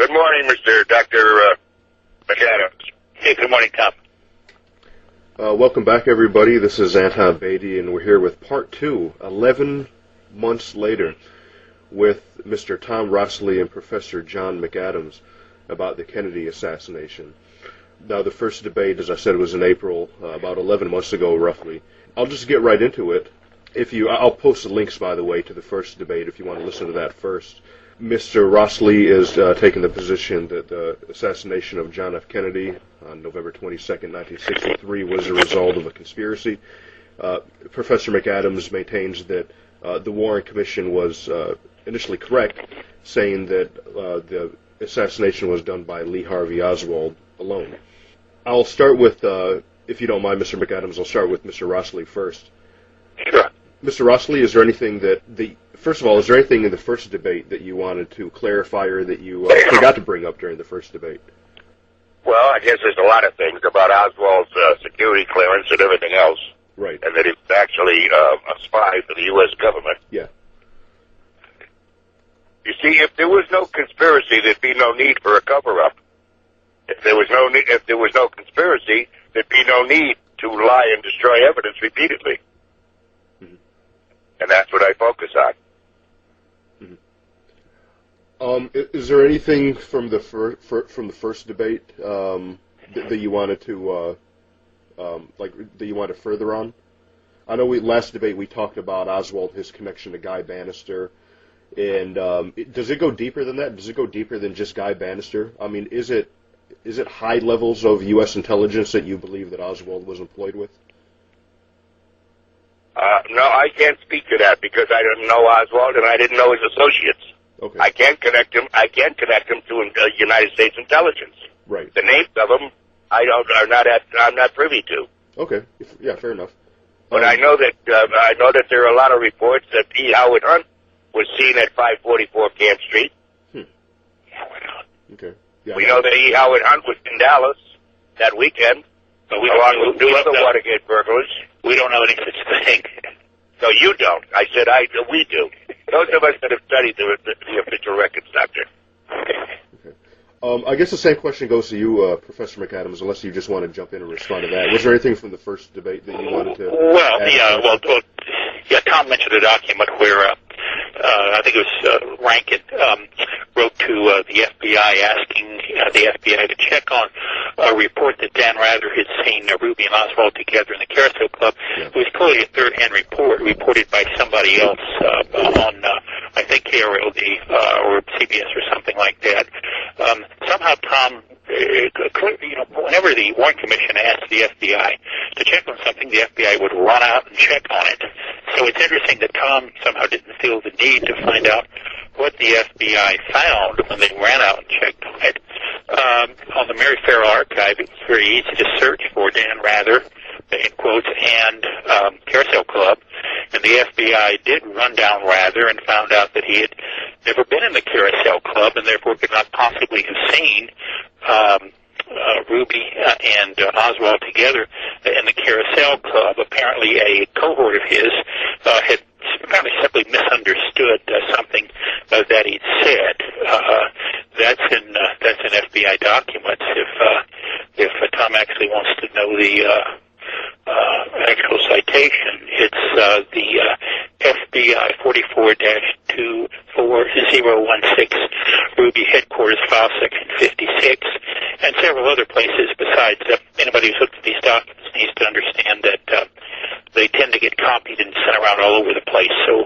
good morning, Mr. Dr. McAdams. Hey, good morning, Tom. Welcome back, everybody. This is Anton Batey, and we're here with part 2, 11 months later, with Mr. Tom Rossley and Professor John McAdams about the Kennedy assassination. Now, the first debate, as I said, was in April, about 11 months ago, roughly. I'll just get right into it. I'll post the links, by the way, to the first debate if you want to listen to that first. Mr. Rossley is taking the position that the assassination of John F. Kennedy on November 22nd, 1963 was a result of a conspiracy. Professor McAdams maintains that the Warren Commission was initially correct, saying that the assassination was done by Lee Harvey Oswald alone. I'll start with, if you don't mind, Mr. McAdams, I'll start with Mr. Rossley first. Sure. Mr. Rossley, is there anything first of all, is there anything in the first debate that you wanted to clarify or that you forgot to bring up during the first debate? Well, I guess there's a lot of things about Oswald's security clearance and everything else. Right. And that he was actually a spy for the U.S. government. Yeah. You see, if there was no conspiracy, there'd be no need for a cover-up. If there was no conspiracy, there'd be no need to lie and destroy evidence repeatedly. Mm-hmm. And that's what I focus on. Is there anything from the first debate that you wanted to that you want to further on? I know last debate we talked about Oswald, his connection to Guy Bannister, and does it go deeper than that? Does it go deeper than just Guy Bannister? I mean, is it high levels of U.S. intelligence that you believe that Oswald was employed with? No, I can't speak to that because I didn't know Oswald and I didn't know his associates. Okay. I can't connect him to United States intelligence. Right. The names of them I'm not privy to. Okay. Yeah, fair enough. But I know that there are a lot of reports that E. Howard Hunt was seen at 544 Camp Street. Okay. Yeah, we know that E. Howard Hunt was in Dallas that weekend, along with two other Watergate burglars. We don't know any such thing. No, you don't. I said we do. Those of us that have studied the official records, Doctor. Okay. I guess the same question goes to you, Professor McAdams, unless you just want to jump in and respond to that. Was there anything from the first debate that you wanted to add? Tom mentioned a document where I think it was Rankin wrote to the FBI asking the FBI to check on a report that Dan Rather had seen Ruby and Oswald together in the Carousel Club. Yeah. It was clearly a third-hand report reported by somebody else on, I think, KRLD or CBS or something like that. Somehow Tom, whenever the Warren Commission asked the FBI to check on something, the FBI would run out and check on it. So it's interesting that Tom somehow didn't feel the need to find out what the FBI found when they ran out and checked on it. On the Mary Farrell archive, it was very easy to search for Dan Rather, in quotes, and Carousel Club. And the FBI did run down Rather and found out that he had never been in the Carousel Club and therefore could not possibly have seen Ruby and Oswald together in the Carousel Club. Apparently a cohort of his had apparently simply misunderstood something that he'd said. That's in FBI documents. If Tom actually wants to know the actual citation, it's the FBI 44-24016 Ruby Headquarters File Section 56, and several other places besides. Anybody who's looked at these documents needs to understand that they tend to get copied and sent around all over the place. So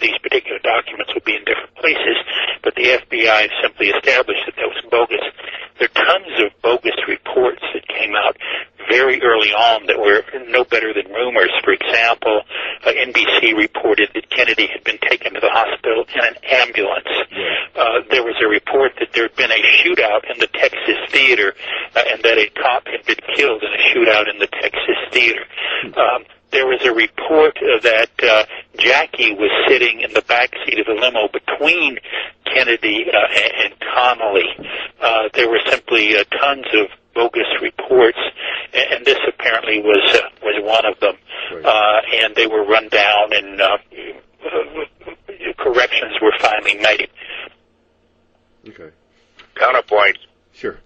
these particular documents will be in different places, but the FBI simply established that was bogus. There are tons of bogus reports that came out very early on that were no better than rumors. For example, NBC reported that Kennedy had been taken to the hospital in an ambulance. There was a report that there had been a shootout in the Texas theater and that a cop had been killed in a shootout in the Texas theater. There was a report that Jackie was sitting in the back seat of the limo between Kennedy and Connolly. There were simply tons of bogus reports, and this apparently was one of them. Right. And they were run down, and corrections were finally made. Okay. Counterpoint. Sure.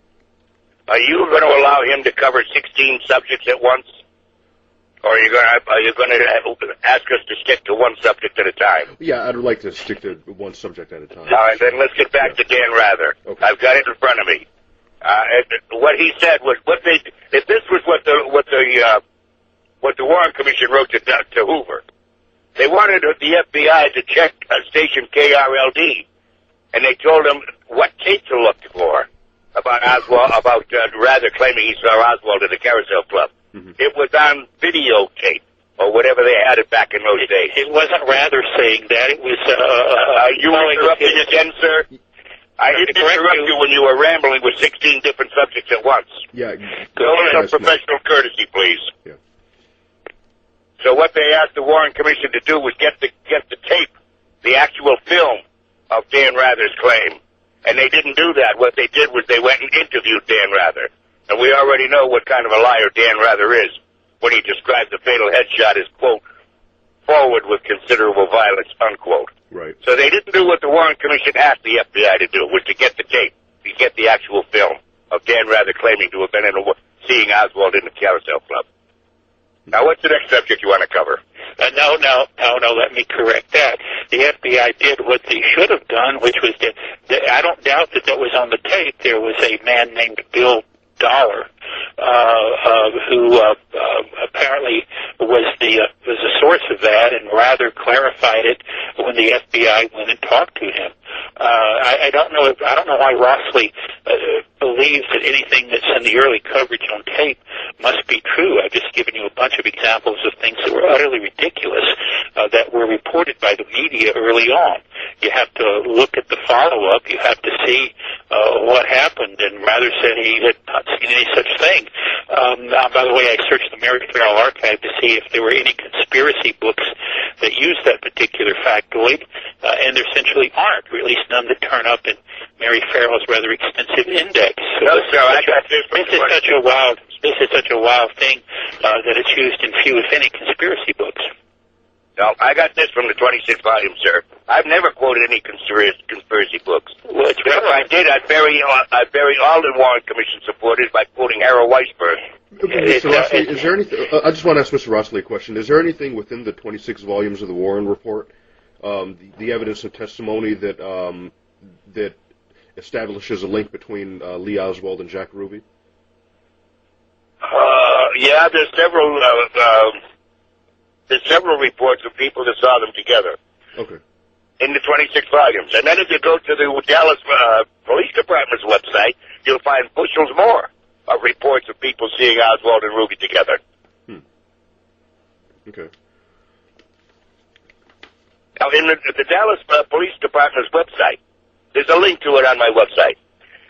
Are you going to allow him to cover 16 subjects at once? Or are you going to ask us to stick to one subject at a time? Yeah, I'd like to stick to one subject at a time. All right, then let's get back to Dan Rather. Okay. I've got it in front of me. What he said was if this was what the Warren Commission wrote to Hoover, they wanted the FBI to check station KRLD, and they told him what tape to look for about Oswald, Rather claiming he saw Oswald at the Carousel Club. Mm-hmm. It was on videotape, or whatever they had it back in those days. It wasn't Rather saying that. It was... you interrupting again, sir? I didn't interrupt you when you were rambling with 16 different subjects at once. Yeah. Go some professional courtesy, please. Yeah. So what they asked the Warren Commission to do was get the tape, the actual film of Dan Rather's claim. And they didn't do that. What they did was they went and interviewed Dan Rather. And we already know what kind of a liar Dan Rather is when he described the fatal headshot as, quote, forward with considerable violence, unquote. Right. So they didn't do what the Warren Commission asked the FBI to do, was to get the tape, to get the actual film of Dan Rather claiming to have been seeing Oswald in the Carousel Club. Now, what's the next subject you want to cover? No, let me correct that. The FBI did what they should have done, which was I don't doubt that was on the tape. There was a man named Bill Dollar, who apparently was the source of that, and Rather clarified it when the FBI went and talked to him. I don't know why Rossley believes that anything that's in the early coverage on tape must be true. I've just given you a bunch of examples of things that were utterly ridiculous that were reported by the media early on. You have to look at the follow-up. You have to see what happened, and Rather said he had not seen any such thing. By the way, I searched the Mary Farrell archive to see if there were any conspiracy books that use that particular factoid, and there essentially aren't, or at least none that turn up in Mary Farrell's rather extensive index. No, sir, I got this. This is such a wild thing that it's used in few, if any, conspiracy books. No, I got this from the 26 volumes, sir. I've never quoted any conspiracy books. Well, it's if I did, I'd bury all the Warren Commission supporters by quoting Harold Weisberg. Mr. Rossley, is there anything? I just want to ask Mr. Rossley a question. Is there anything within the 26 volumes of the Warren Report, the evidence of testimony that that establishes a link between Lee Oswald and Jack Ruby? Yeah, there's several reports of people that saw them together. Okay. In the 26 volumes. And then if you go to the Dallas Police Department's website, you'll find bushels more of reports of people seeing Oswald and Ruby together. Okay. Now, in the Dallas Police Department's website, there's a link to it on my website.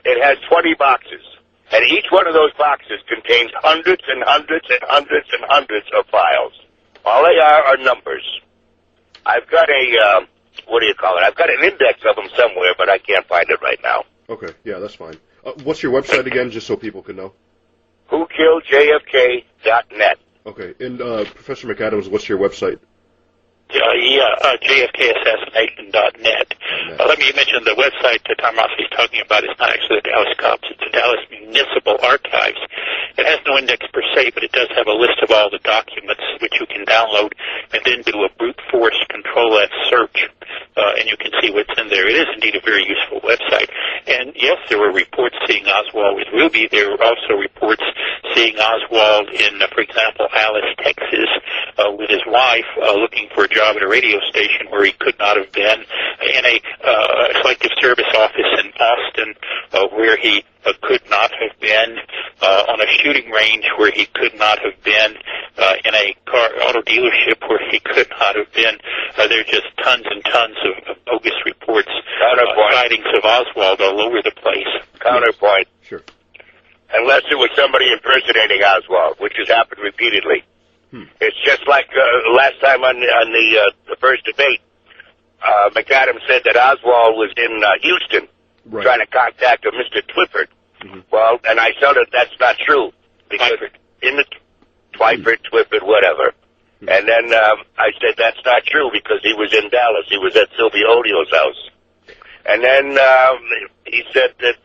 It has 20 boxes. And each one of those boxes contains hundreds and hundreds and hundreds and hundreds of files. All they are numbers. I've got I've got an index of them somewhere, but I can't find it right now. Okay, yeah, that's fine. What's your website again, just so people can know? WhoKilledJFK.net. Okay, and Professor McAdams, what's your website? JFKAssassination.net. Let me mention the website that Tom Rossley is talking about is not actually the Dallas Cops, it's the Dallas Municipal Archives. It has no index per se, but it does have a list of all the documents which you can download and then do a brute force Control-F search, and you can see what's in there. It is indeed a very useful website. And yes, there were reports seeing Oswald with Ruby. There were also reports seeing Oswald in, for example, Alice, Texas, with his wife, looking for a job at a radio station where he could not have been, in a selective service office in Austin where he could not have been, on a shooting range where he could not have been, in a auto dealership where he could not have been. There are just tons and tons of bogus reports, sightings of Oswald all over the place. Counterpoint. Sure. Unless it was somebody impersonating Oswald, which has happened repeatedly. It's just like last time on the first debate. McAdams said that Oswald was in Houston trying to contact a Mr. Twyford. Well, and I said that that's not true. Because in the Twyford, whatever. And then I said that's not true because he was in Dallas. He was at Sylvia Odio's house. And then he said that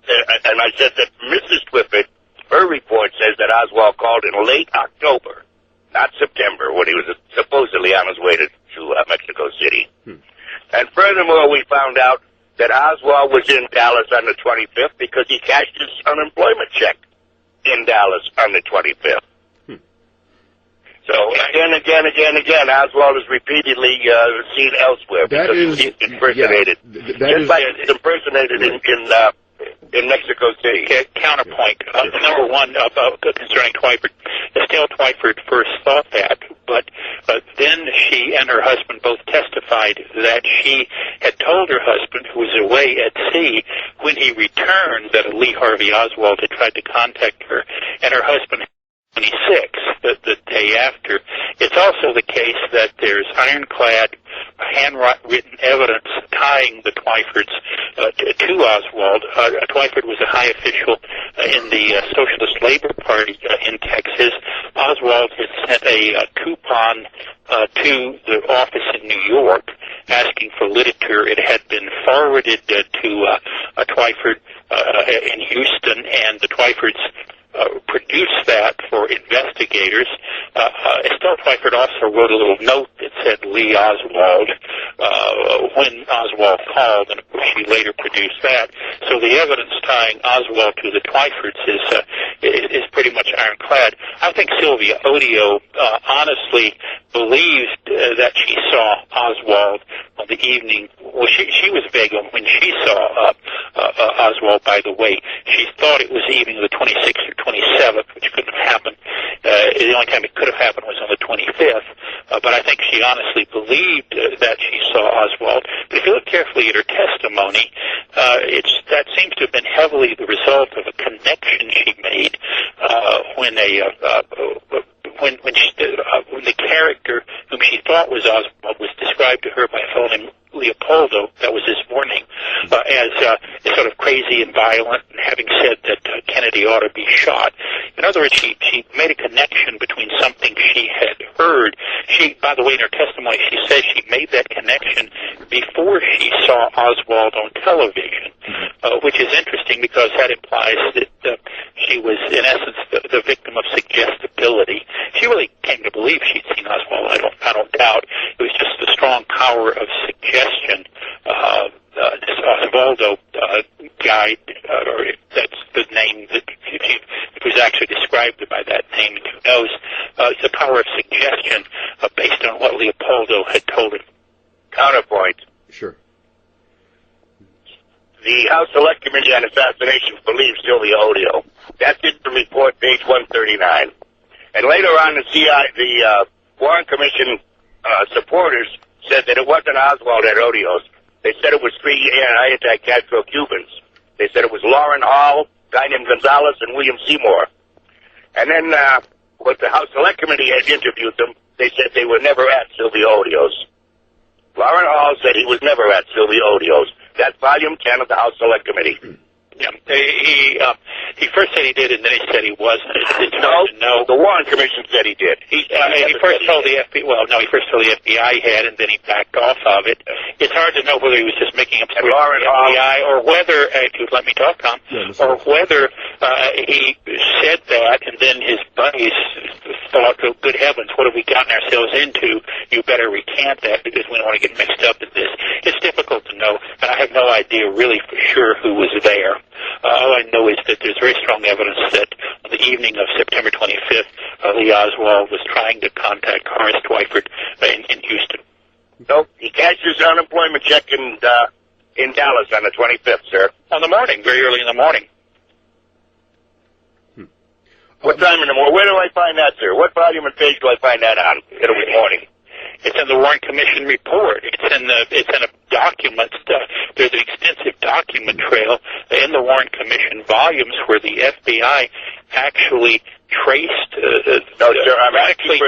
and I said that Mrs. Twifford, her report says that Oswald called in late October, not September, when he was supposedly on his way to Mexico City. And furthermore, we found out that Oswald was in Dallas on the 25th because he cashed his unemployment check in Dallas on the 25th. So again, Oswald is repeatedly seen elsewhere because he's impersonated. Just like he's impersonated in Mexico City. Okay, counterpoint. Number one, concerning Twyford. Estelle Twyford first thought that, but then she and her husband both testified that she had told her husband, who was away at sea, when he returned, that Lee Harvey Oswald had tried to contact her, and her husband 26, the day after. It's also the case that there's ironclad, handwritten evidence tying the Twyfords to Oswald. Twyford was a high official in the Socialist Labor Party in Texas. Oswald had sent a coupon to the office in New York asking for literature. It had been forwarded to Twyford in Houston, and the Twyfords produced that for investigators. Estelle Twyford also wrote a little note that said Lee Oswald when Oswald called, and of course she later produced that. So the evidence tying Oswald to the Twyfords is pretty much ironclad. I think Sylvia Odio honestly believed that she saw Oswald on the evening. Well, she was vague on when she saw Oswald, by the way. She thought it was evening of the 26th or 27th, which couldn't have happened. The only time it could have happened was on the 25th. But I think she honestly believed that she saw Oswald. But if you look carefully at her testimony, that seems to have been heavily the result of a connection she made when the character whom she thought was Oswald was described to her by a fellow named Leopoldo, that was his warning, as sort of crazy and violent, and having said that Kennedy ought to be shot. In other words, she made a connection between something she had heard. By the way, in her testimony, she says she made that connection before she saw Oswald on television, which is interesting because that implies that she was, in essence, the victim of suggestibility. She really came to believe she'd seen Oswald. I don't doubt. It was just the strong power of suggestion. This Osvaldo guy, or that's the name that it was actually described by that name, and who knows, it's the power of suggestion based on what Leopoldo had told him. Counterpoint. Sure. The House Select Committee on Assassinations believes Sylvia Odio. That's in the report, page 139. And later on, the Warren Commission supporters said that it wasn't Oswald at Odio's. They said it was three anti-Castro Cubans. They said it was Lauren Hall, a guy named Gonzalez, and William Seymour. And then when the House Select Committee had interviewed them, they said they were never at Sylvia Odio's. Lauren Hall said he was never at Sylvia Odio's. That's volume 10 of the House Select Committee. Yeah, he first said he did, and then he said he wasn't. No, the Warren Commission said he did. He first told the FBI. Well, no, he first told the FBI he had, and then he backed off of it. It's hard to know whether he was just making up stories to the FBI, or whether, if you'd let me talk, Tom, or whether he said that, and then his buddies thought, oh, good heavens, what have we gotten ourselves into? You better recant that because we don't want to get mixed up in this. It's difficult to know, and I have no idea really for sure who was there. All I know is that there's very strong evidence that on the evening of September 25th, Lee Oswald was trying to contact Horace Twyford in Houston. Nope, he cashed his unemployment check in Dallas on the 25th, sir. On the morning, very early in the morning. What time in the morning? Where do I find that, sir? What volume and page do I find that on? It'll be morning. It's in the Warren Commission report. It's in a document. There's an extensive document trail in the Warren Commission volumes where the FBI actually traced. No, sir. I'm actually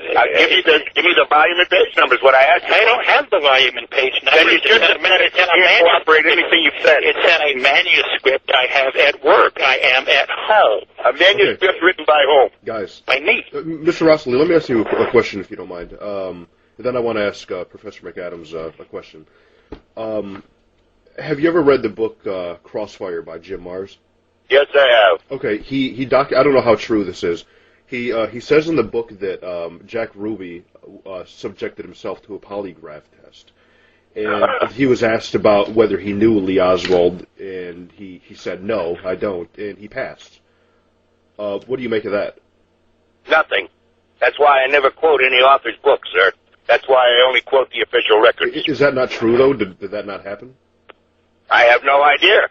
Give me the volume and page numbers. What I asked you. I don't have the volume and page numbers. Then you shouldn't cooperate anything you've said. It's in a manuscript I have at work. I am at home. A manuscript written by whom? Guys. By me. Mr. Rossley, let me ask you a question, if you don't mind. And then I want to ask Professor McAdams a question. Have you ever read the book Crossfire by Jim Marrs? Yes, I have. Okay, I don't know how true this is. He says in the book that Jack Ruby subjected himself to a polygraph test, and he was asked about whether he knew Lee Oswald, and he said no, I don't, and he passed. What do you make of that? Nothing. That's why I never quote any author's books, sir. That's why I only quote the official records. Is that not true, though? Did that not happen? I have no idea.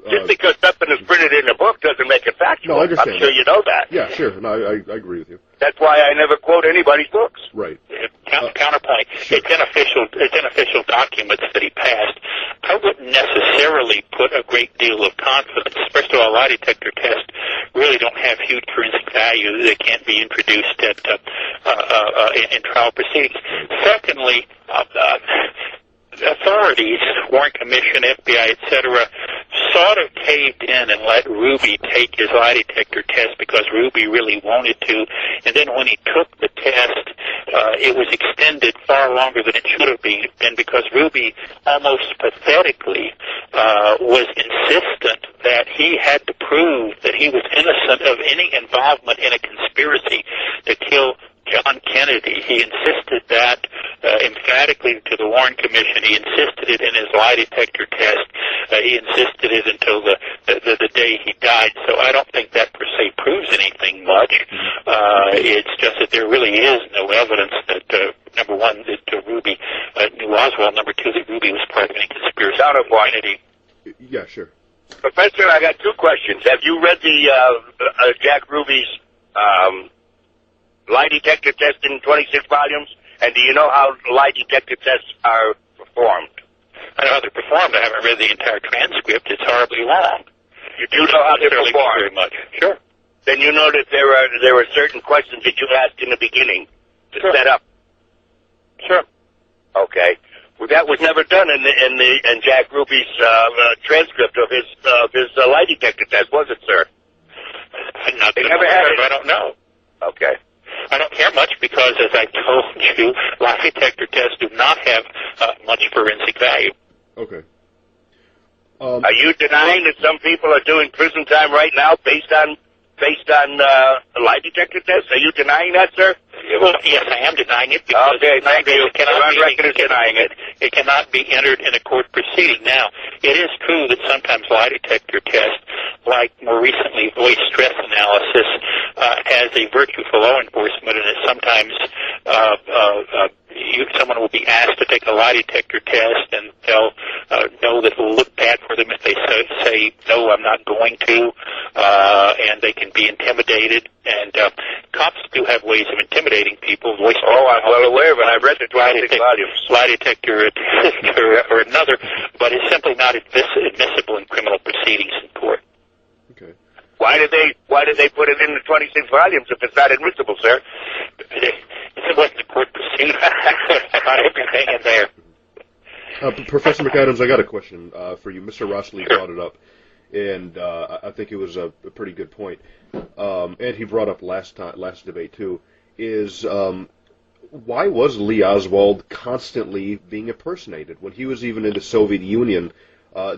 Just because something is printed in a book doesn't make it factual. No, I understand. I'm sure you know that. Yeah, sure. No, I agree with you. That's why I never quote anybody's books. Right. Counterpoint. Sure. It's in official documents that he passed. I wouldn't necessarily put a great deal of confidence. First of all, lie detector tests really don't have huge forensic value. They can't be introduced at in trial proceedings. Secondly, authorities, Warren Commission, FBI, etc., sort of caved in and let Ruby take his lie detector test because Ruby really wanted to. And then when he took the test, it was extended far longer than it should have been because Ruby almost pathetically was insistent that he had to prove that he was innocent of any involvement in a conspiracy to kill John Kennedy. He insisted that emphatically to the Warren Commission. He insisted it in his lie detector test. He insisted it until the day he died. So I don't think that per se proves anything much. It's just that there really is no evidence that, number one, that Ruby knew Oswald. Number two, that Ruby was part of any conspiracy. Kennedy. Yeah, sure. Professor, I got two questions. Have you read the Jack Ruby's lie detector test in 26 volumes? And do you know how lie detector tests are performed? I know how they're performed. I haven't read the entire transcript. It's horribly long. You do know how they're performed? Very much. Sure. Then you know that there are certain questions that you asked in the beginning to set up. Sure. Okay. Well, that was never done in Jack Ruby's transcript of his lie detector test, was it, sir? They never had it. I don't know. Okay. I don't care much because, as I told you, lie detector tests do not have much forensic value. Okay. Are you denying that some people are doing prison time right now based on lie detector tests? Are you denying that, sir? Well, yes, I am denying it because okay, thank you. It cannot be entered in a court proceeding. Now, it is true that sometimes lie detector tests, like more recently voice stress analysis, has a virtue for law enforcement, and it sometimes someone will be asked to take a lie detector test, and they'll know that it will look bad for them if they say no, I'm not going to, and they can be intimidated. And cops do have ways of intimidating people. I'm well aware of it. I've read the 26 volumes. Lie detector or another, but it's simply not admissible in criminal proceedings in court. Okay. Why did they put it in the 26 volumes if it's not admissible, sir? It wasn't a court proceeding. Not everything in there. Professor McAdams, I got a question for you. Mr. Rossley brought it up, and I think it was a pretty good point. And he brought up last debate too. Is why was Lee Oswald constantly being impersonated when he was even in the Soviet Union?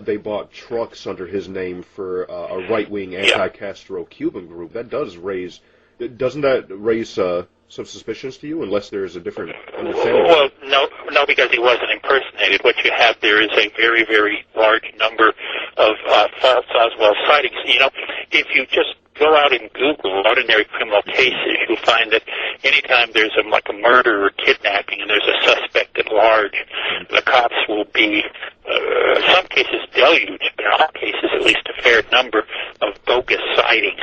They bought trucks under his name for a right-wing anti-Castro Cuban group. Doesn't that raise some suspicions to you, unless there is a different understanding? Well, no, because he wasn't impersonated. What you have there is a very, very large number of false Oswald sightings. You know, if you just go out and Google ordinary criminal cases, you'll find that anytime there's a murder or kidnapping and there's a suspect at large, the cops will be, in some cases, deluged, but in all cases, at least a fair number of bogus sightings.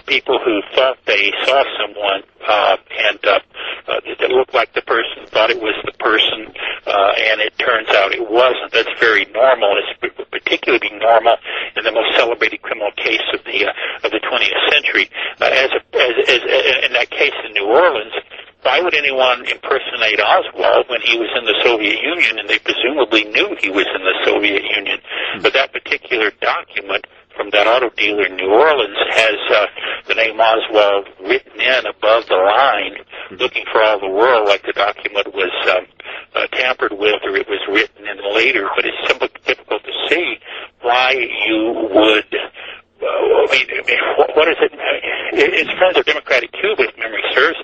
People who thought they saw someone and that looked like the person, thought it was the person, and it turns out it wasn't. That's very normal. It's particularly normal in the most celebrated criminal case of the 20th century. As in that case in New Orleans, why would anyone impersonate Oswald when he was in the Soviet Union, and they presumably knew he was in the Soviet Union? But that particular document from that auto dealer in New Orleans has the name Oswald written in above the line, looking for all the world, like the document was tampered with or it was written in later, but it's somewhat difficult to see why you would. What is it? It's Friends of Democratic Cuba, if memory serves.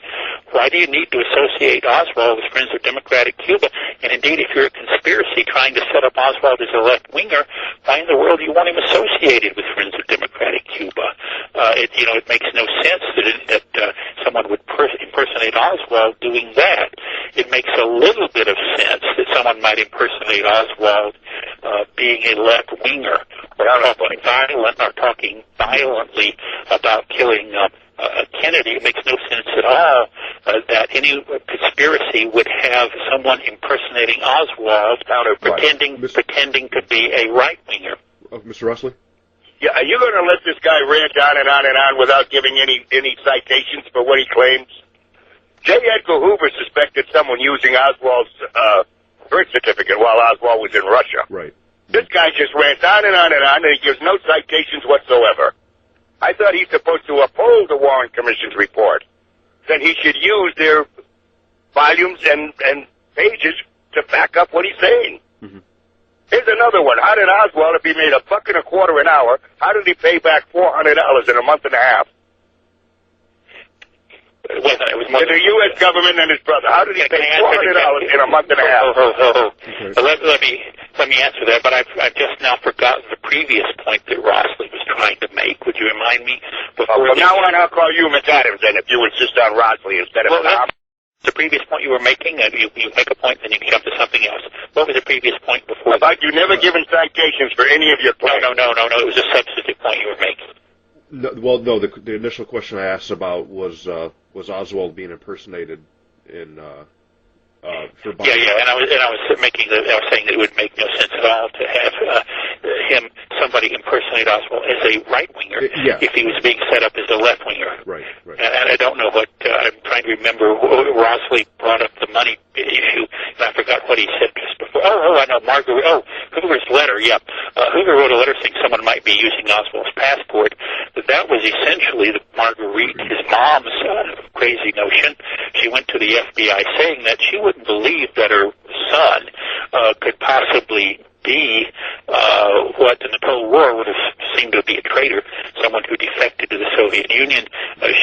Why do you need to associate Oswald with Friends of Democratic Cuba? And indeed, if you're a conspiracy trying to set up Oswald as a left-winger, why in the world do you want him associated with Friends of Democratic Cuba? It makes no sense that someone would impersonate Oswald doing that. It makes a little bit of sense that someone might impersonate Oswald being a left-winger or talking violently about killing Kennedy. It makes no sense at all that any conspiracy would have someone impersonating Oswald pretending to be a right-winger. Mr. Rossley? Yeah, are you going to let this guy rant on and on and on without giving any citations for what he claims? J. Edgar Hoover suspected someone using Oswald's birth certificate while Oswald was in Russia. Right. This guy just rants on and on and on, and he gives no citations whatsoever. I thought he's supposed to uphold the Warren Commission's report. Then he should use their volumes and pages to back up what he's saying. Mm-hmm. Here's another one. How did Oswald, if he made $1.25 an hour, how did he pay back $400 in a month and a half? It was more to the U.S. government and his brother. How did he pay $400 in a month and a half? Let me answer that, but I've just now forgotten the previous point that Rossley was trying to make. Would you remind me? From now on, I'll call you McAdams, then, if you insist on Rossley instead of Tom. The previous point you were making, you make a point, then you can jump to something else. What was the previous point before? About you never given citations for any of your claims. No. It was a substantive point you were making. No, the initial question I asked about was Oswald being impersonated in for Biden. Yeah, and I was saying that it would make no sense at all to have somebody impersonate Oswald as a right winger if he was being set up as a left winger. Right. And I don't know what I'm trying to remember. Rossley brought up the money issue, and I forgot what he said just before. I know Hoover's letter. Yeah, Hoover wrote a letter saying someone might be using Oswald's passport. But that was essentially Marguerite, his mom's crazy notion. She went to the FBI saying that she wouldn't believe that her son could possibly be what in the Cold War would have seemed to be a traitor, someone who defected to the Soviet Union.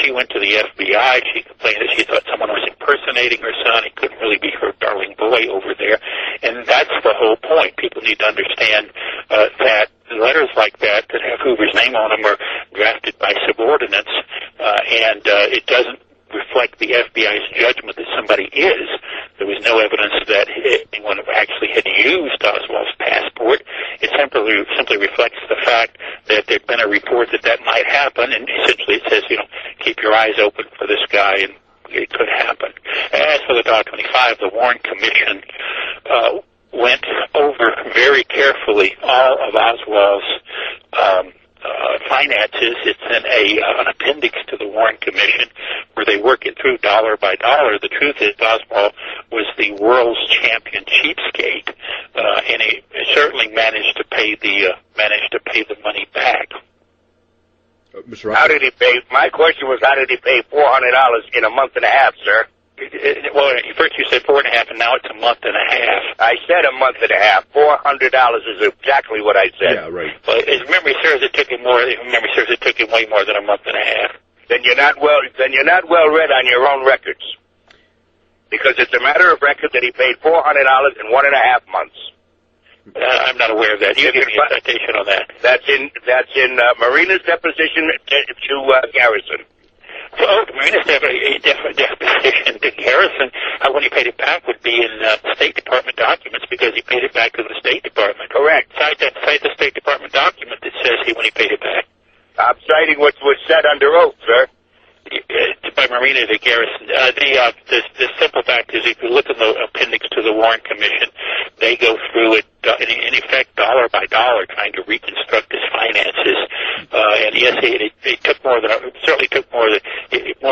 She went to the FBI. She complained that she thought someone was impersonating her son. It couldn't really be her darling boy over there. And that's the whole point. People need to understand that letters like that have Hoover's name on them are drafted by subordinates, and it doesn't reflect the FBI's judgment that somebody is. There was no evidence that anyone actually had used Oswald's passport. It simply reflects the fact that there'd been a report that might happen, and essentially it says, keep your eyes open for this guy, and it could happen. As for the $1.25, the Warren Commission went over very carefully all of Oswald's finances. It's in an appendix to the Warren Commission where they work it through dollar by dollar. The truth is Oswald was the world's champion cheapskate, and he certainly managed to pay the money back. Mr. How did he pay? My question was, how did he pay $400 in a month and a half, sir? Well, first you said 4.5, and now it's a month and a half. I said a month and a half. $400 is exactly what I said. Yeah, right. Well, as memory serves, it took him way more than a month and a half. Then you're not well read on your own records, because it's a matter of record that he paid $400 in 1.5 months. I'm not aware of that. You give me a citation on that. That's in Marina's deposition to Garrison. Well, Marina's deposition to Garrison, when he paid it back would be in State Department documents because he paid it back to the State Department. Correct. Cite the State Department document that says when he paid it back. I'm citing what was said under oath, sir. By Marina to Garrison. The simple fact is, if you look at the appendix to the Warren Commission, they go through it in effect dollar by dollar, trying to reconstruct his finances. And yes, it certainly took more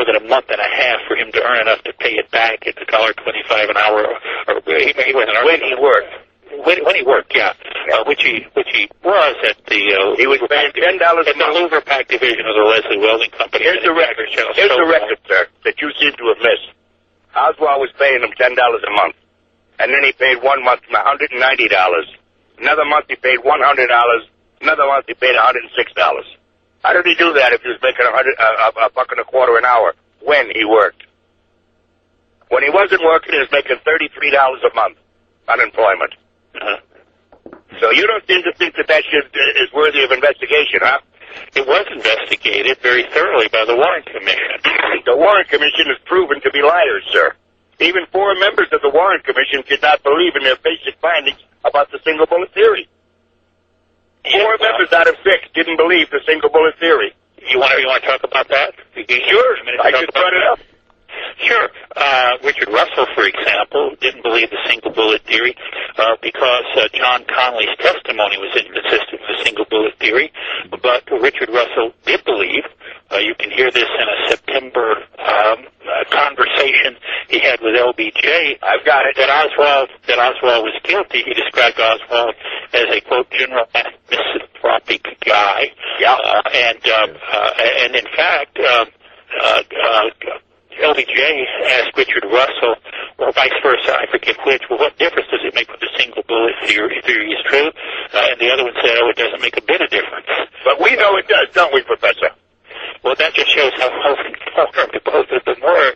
than a month and a half for him to earn enough to pay it back at $1.25 an hour. He wasn't when he worked. When he worked, yeah, which he was at the he was paying $10 at the Hoover Pack division of the Leslie Welding Company. Here's the record, sir, that you seem to have missed. Oswald was paying him $10 a month. and then he paid 1 month $190. Another month he paid $100. Another month he paid $106. How did he do that if he was making a buck and a quarter an hour when he worked? When he wasn't working, he was making $33 a month unemployment. So you don't seem to think that is worthy of investigation, huh? It was investigated very thoroughly by the Warren Commission. The Warren Commission is proven to be liars, sir. Even 4 members of the Warren Commission did not believe in their basic findings about the single bullet theory. 4 members out of 6 didn't believe the single bullet theory. You want to talk about that? Sure. I just brought it up. Sure. Richard Russell, for example, didn't believe the single bullet theory because John Connolly's testimony was inconsistent with the single bullet theory. But Richard Russell did believe, you can hear this in a September conversation he had with LBJ. I've got it. That Oswald was guilty. He described Oswald as a, quote, general misanthropic guy. Yeah. And in fact, LBJ asked Richard Russell, or vice versa, I forget which, well, what difference does it make when the single bullet theory is true? And the other one said, oh, it doesn't make a bit of difference. But we know it does, don't we, Professor? Well, that just shows how informed both of them were.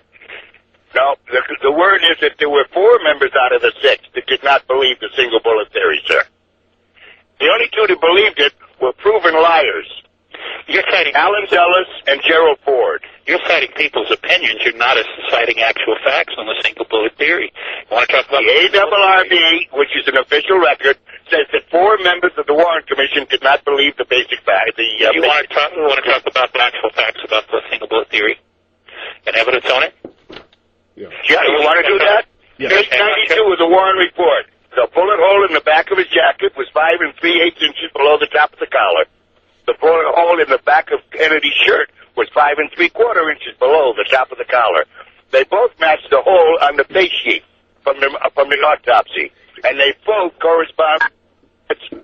No, the word is that there were 4 members out of the 6 that did not believe the single bullet theory, sir. The only 2 that believed it were proven liars. You're citing Alan Dulles and Gerald Ford. You're citing people's opinions. You're not citing actual facts on the single bullet theory. You want to talk about the ARRB, which is an official record, says that 4 members of the Warren Commission did not believe the basic fact. You want to talk about the actual facts about the single bullet theory and evidence on it? Yeah, you want to do that? Yeah. Page 92 of the Warren report. The bullet hole in the back of his jacket was 5 3/8 inches below the top of the collar. The bullet hole in the back of Kennedy's shirt was 5 3/4 inches below the top of the collar. They both matched the hole on the face sheet from the autopsy, and they both correspond.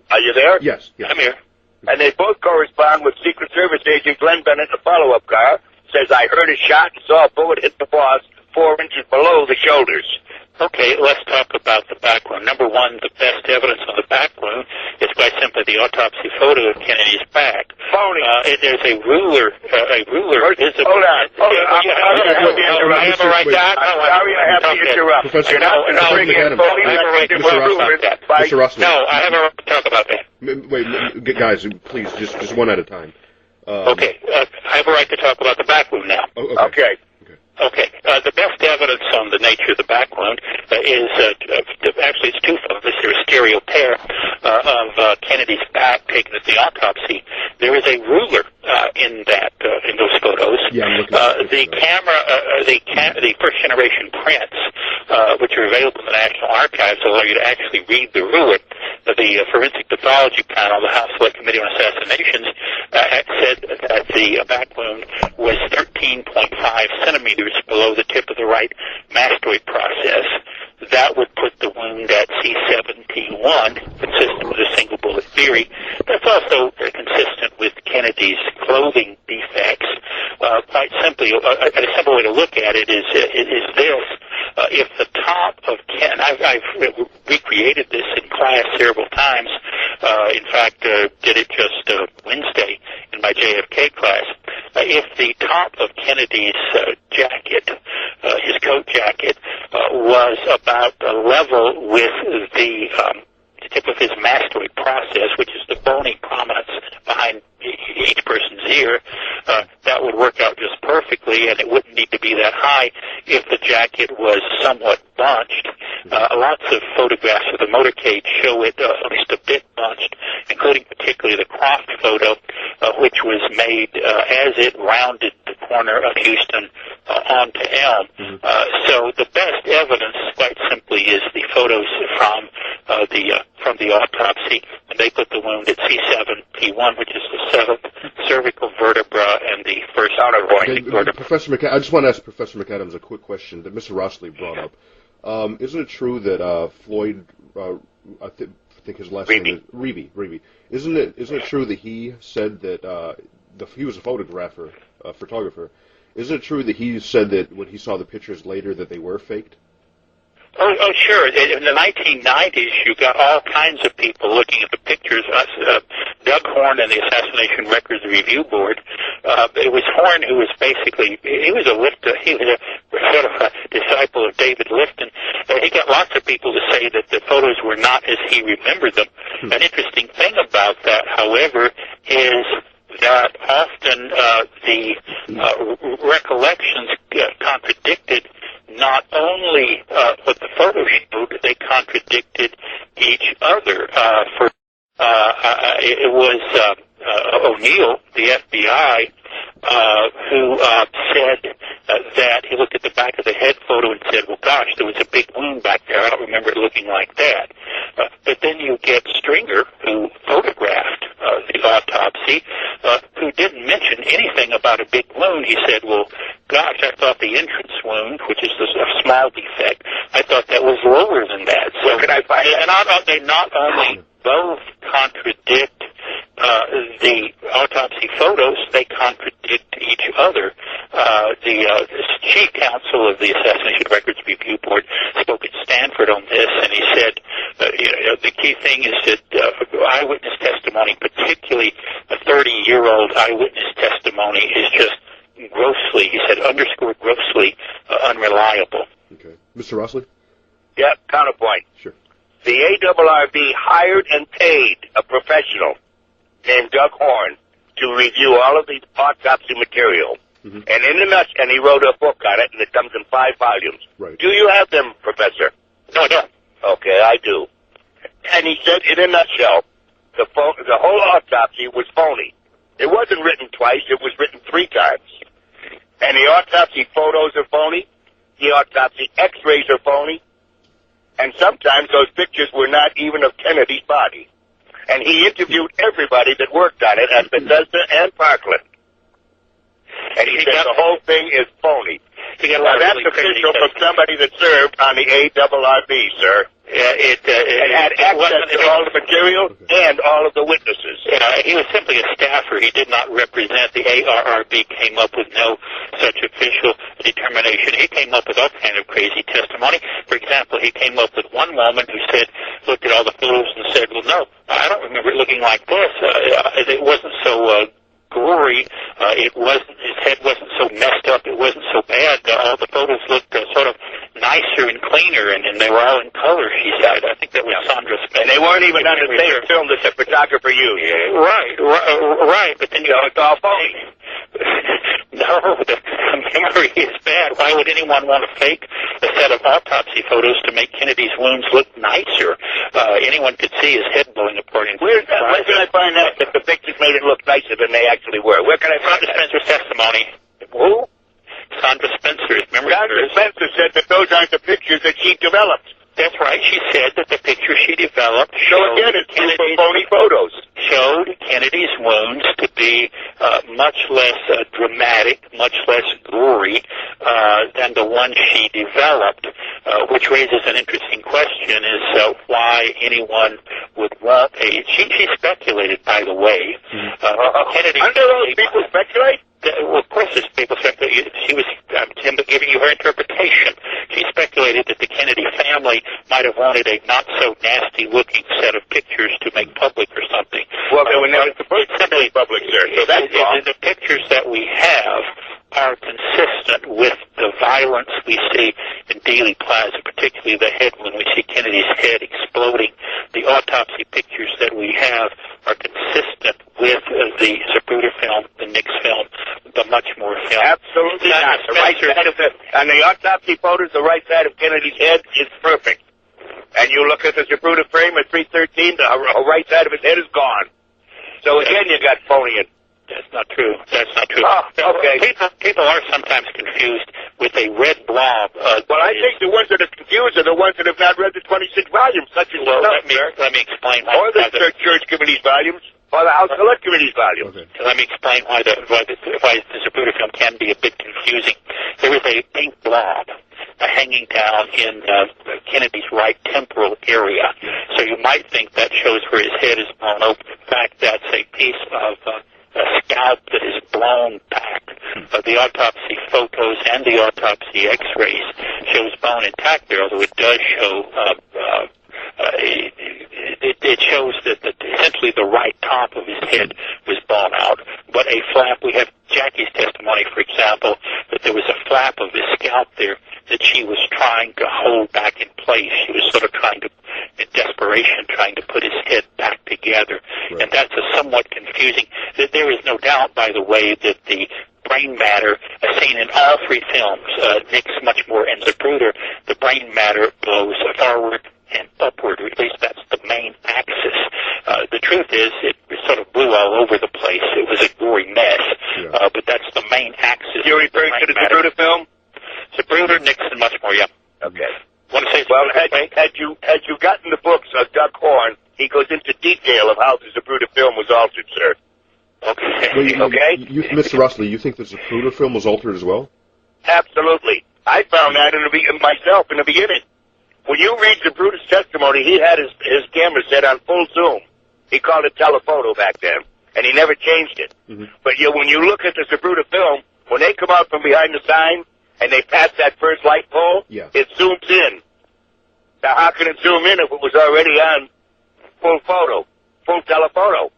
Are you there? Yes. I'm here. And they both correspond with Secret Service agent Glenn Bennett, the follow-up car. Says, I heard a shot and saw a bullet hit the boss 4 inches below the shoulders. Okay, let's talk about the back wound. Number one, the best evidence on the back wound is quite simply the autopsy photo of Kennedy's back. Phony. There's a ruler visible. Hold on. I have a right to sorry, I have to interrupt. Professor, You're not going to bring in phony Mr. Rossley. No, I have a right to talk about that. Wait, guys, please, just one at a time. Okay, I have a right to talk about the back wound now. Okay. Okay. The best evidence on the nature of the back wound is actually it's 2 photos. There's a stereo pair of Kennedy's back taken at the autopsy. There is a ruler in those photos. Yeah, I'm looking at the camera, the first generation prints, which are available in the National Archives, allow you to actually read the ruler. The Forensic Pathology Panel, the House Select Committee on Assassinations, said that the back wound was 13.5 centimeters below the tip of the right mastoid process. That would put the wound at C7T1, consistent with a single bullet theory. That's also consistent with Kennedy's clothing defects. Quite simply, a simple way to look at it is this. If the top of I've recreated this in class several times. In fact, did it just Wednesday in my JFK class. If the top of Kennedy's jacket, his coat jacket, was about level with the tip of his mastoid process, which is the bony prominence behind each person's ear, that would work out just perfectly, and it wouldn't need to be that high if the jacket was somewhat bunched. Lots of photographs of the motorcade show it at least a bit bunched, including particularly the Croft photo, which was made as it rounded the corner of Houston onto Elm. So the best evidence, quite simply, is the photos from the autopsy, and they put the wound at C7T1, which is the 7th cervical vertebra and the first vertebra. Professor McAdams, I just want to ask Professor McAdams a quick question that Mr. Rossley brought up. Isn't it true that Floyd, I think his last name is Reeve? Isn't it true that he said that he was a photographer? Isn't it true that he said that when he saw the pictures later that they were faked? Oh, sure. In the 1990s, you got all kinds of people looking at the pictures. Doug Horn and the Assassination Records Review Board. It was Horn who was basically, he was a sort of a disciple of David Lifton. He got lots of people to say that the photos were not as he remembered them. An interesting thing about that, however, is that often the recollections contradicted not only what the photo showed, they contradicted each other. It was O'Neill, the FBI, who said that he looked at the back of the head photo and said, well, gosh, there was a big wound back there. I don't remember it looking like that. But then you get Stringer, who photographed the autopsy, who didn't mention anything about a big wound. He said, well, gosh, I thought the entrance wound, which is a small defect, I thought that was lower than that. So could I find they not only both contradict the autopsy photos, they contradict each other. The chief counsel of the Assassination Records Review Board spoke at Stanford on this, and he said, the key thing is that eyewitness testimony, particularly a 30-year-old eyewitness testimony, is just grossly, he said, underscored grossly unreliable. Okay. Mr. Rossley? Yeah, counterpoint. Sure. The ARRB hired and paid a professional named Doug Horn to review all of the autopsy material. Mm-hmm. And he wrote a book on it, and it comes in 5 volumes. Right. Do you have them, Professor? No, I don't. Okay, I do. And he said, in a nutshell, the whole autopsy was phony. It wasn't written twice, it was written 3 times. And the autopsy photos are phony, the autopsy x-rays are phony, and sometimes those pictures were not even of Kennedy's body. And he interviewed everybody that worked on it at Bethesda and Parkland. And he said the whole thing is phony. Now, that's official from somebody that served on the ARRB, sir. It had access to all the material and all of the witnesses. He was simply a staffer. He did not represent. The ARRB came up with no such official determination. He came up with all kind of crazy testimony. For example, he came up with one woman who said, looked at all the photos and said, well, no, I don't remember it looking like this. It wasn't so gory. His head wasn't so messed up. It wasn't so bad. All the photos looked sort of nicer and cleaner, and they were all in color, she said. I think that was Sandra Spencer. And they weren't even on the same film that the photographer used. Right. But then it's all phony. No, the memory is bad. Why would anyone want to fake a set of autopsy photos to make Kennedy's wounds look nicer? Anyone could see his head blowing apart. Where can I find out that the pictures made it look nicer than they actually were? Where can I find Sandra Spencer's testimony. Who? Sandra Spencer's memory. Sandra Spencer said that those aren't the pictures that she developed. That's right. She said that the picture she developed showed phony photos. Showed Kennedy's wounds to be much less dramatic, much less gory than the one she developed, which raises an interesting question: is why anyone would want a? She speculated, by the way. Kennedy. Under those people speculate. Well, of course, there's people speculating. She was giving you her interpretation. She speculated that the Kennedy family might have wanted a not-so-nasty-looking set of pictures to make public or something. Well, they were never supposed to be public, sir, so that's wrong. The pictures that we have are consistent with the violence we see in Dealey Plaza, particularly the head when we see Kennedy's head exploding. The autopsy pictures that we have are consistent with the Zapruder film, the Nix film, the Muchmore film. Absolutely not. The right side of on the autopsy photos, the right side of Kennedy's head is perfect. And you look at the Zapruder frame at 313, the right side of his head is gone. So again, you got phony. That's not true. That's not true. Oh, okay. People are sometimes confused with a red blob. Well, I think the ones that are confused are the ones that have not read the 26 volumes, such as let me explain. Or the Church Committee's volumes, or the House Select Committee's volumes. Okay. Let me explain why the Zapruder film can be a bit confusing. There is a pink blob hanging down in Kennedy's right temporal area. So you might think that shows where his head is blown open. In fact, that's a piece of scalp that is blown back. The autopsy photos and the autopsy X-rays shows bone intact there, although it does show it shows that essentially the right top of his head was blown out. But a flap, we have Jackie's testimony, for example, that there was a flap of his scalp there that she was trying to hold back in place. She was sort of trying to, in desperation, trying to put his head back together. Right. And that's a somewhat confusing. There is no doubt, by the way, that the brain matter, as seen in all three films, Nick's much more in Zapruder, the brain matter blows forward and upward, or at least that's the main axis. The truth is, it sort of blew all over the place. It was a gory mess, but that's the main axis. You're referring to the Zapruder film? Zapruder, Nixon, much more, yeah. Okay. Want to say well, had you gotten the books of Doug Horn, he goes into detail of how the Zapruder film was altered, sir. Okay. Well, okay? Mr. Rossley, you think the Zapruder film was altered as well? Absolutely. I found that myself in the beginning. When you read Zapruder's testimony, he had his camera set on full zoom. He called it telephoto back then, and he never changed it. Mm-hmm. But when you look at the Zapruder film, when they come out from behind the sign and they pass that first light pole, it zooms in. Now, how can it zoom in if it was already on full photo, full telephoto?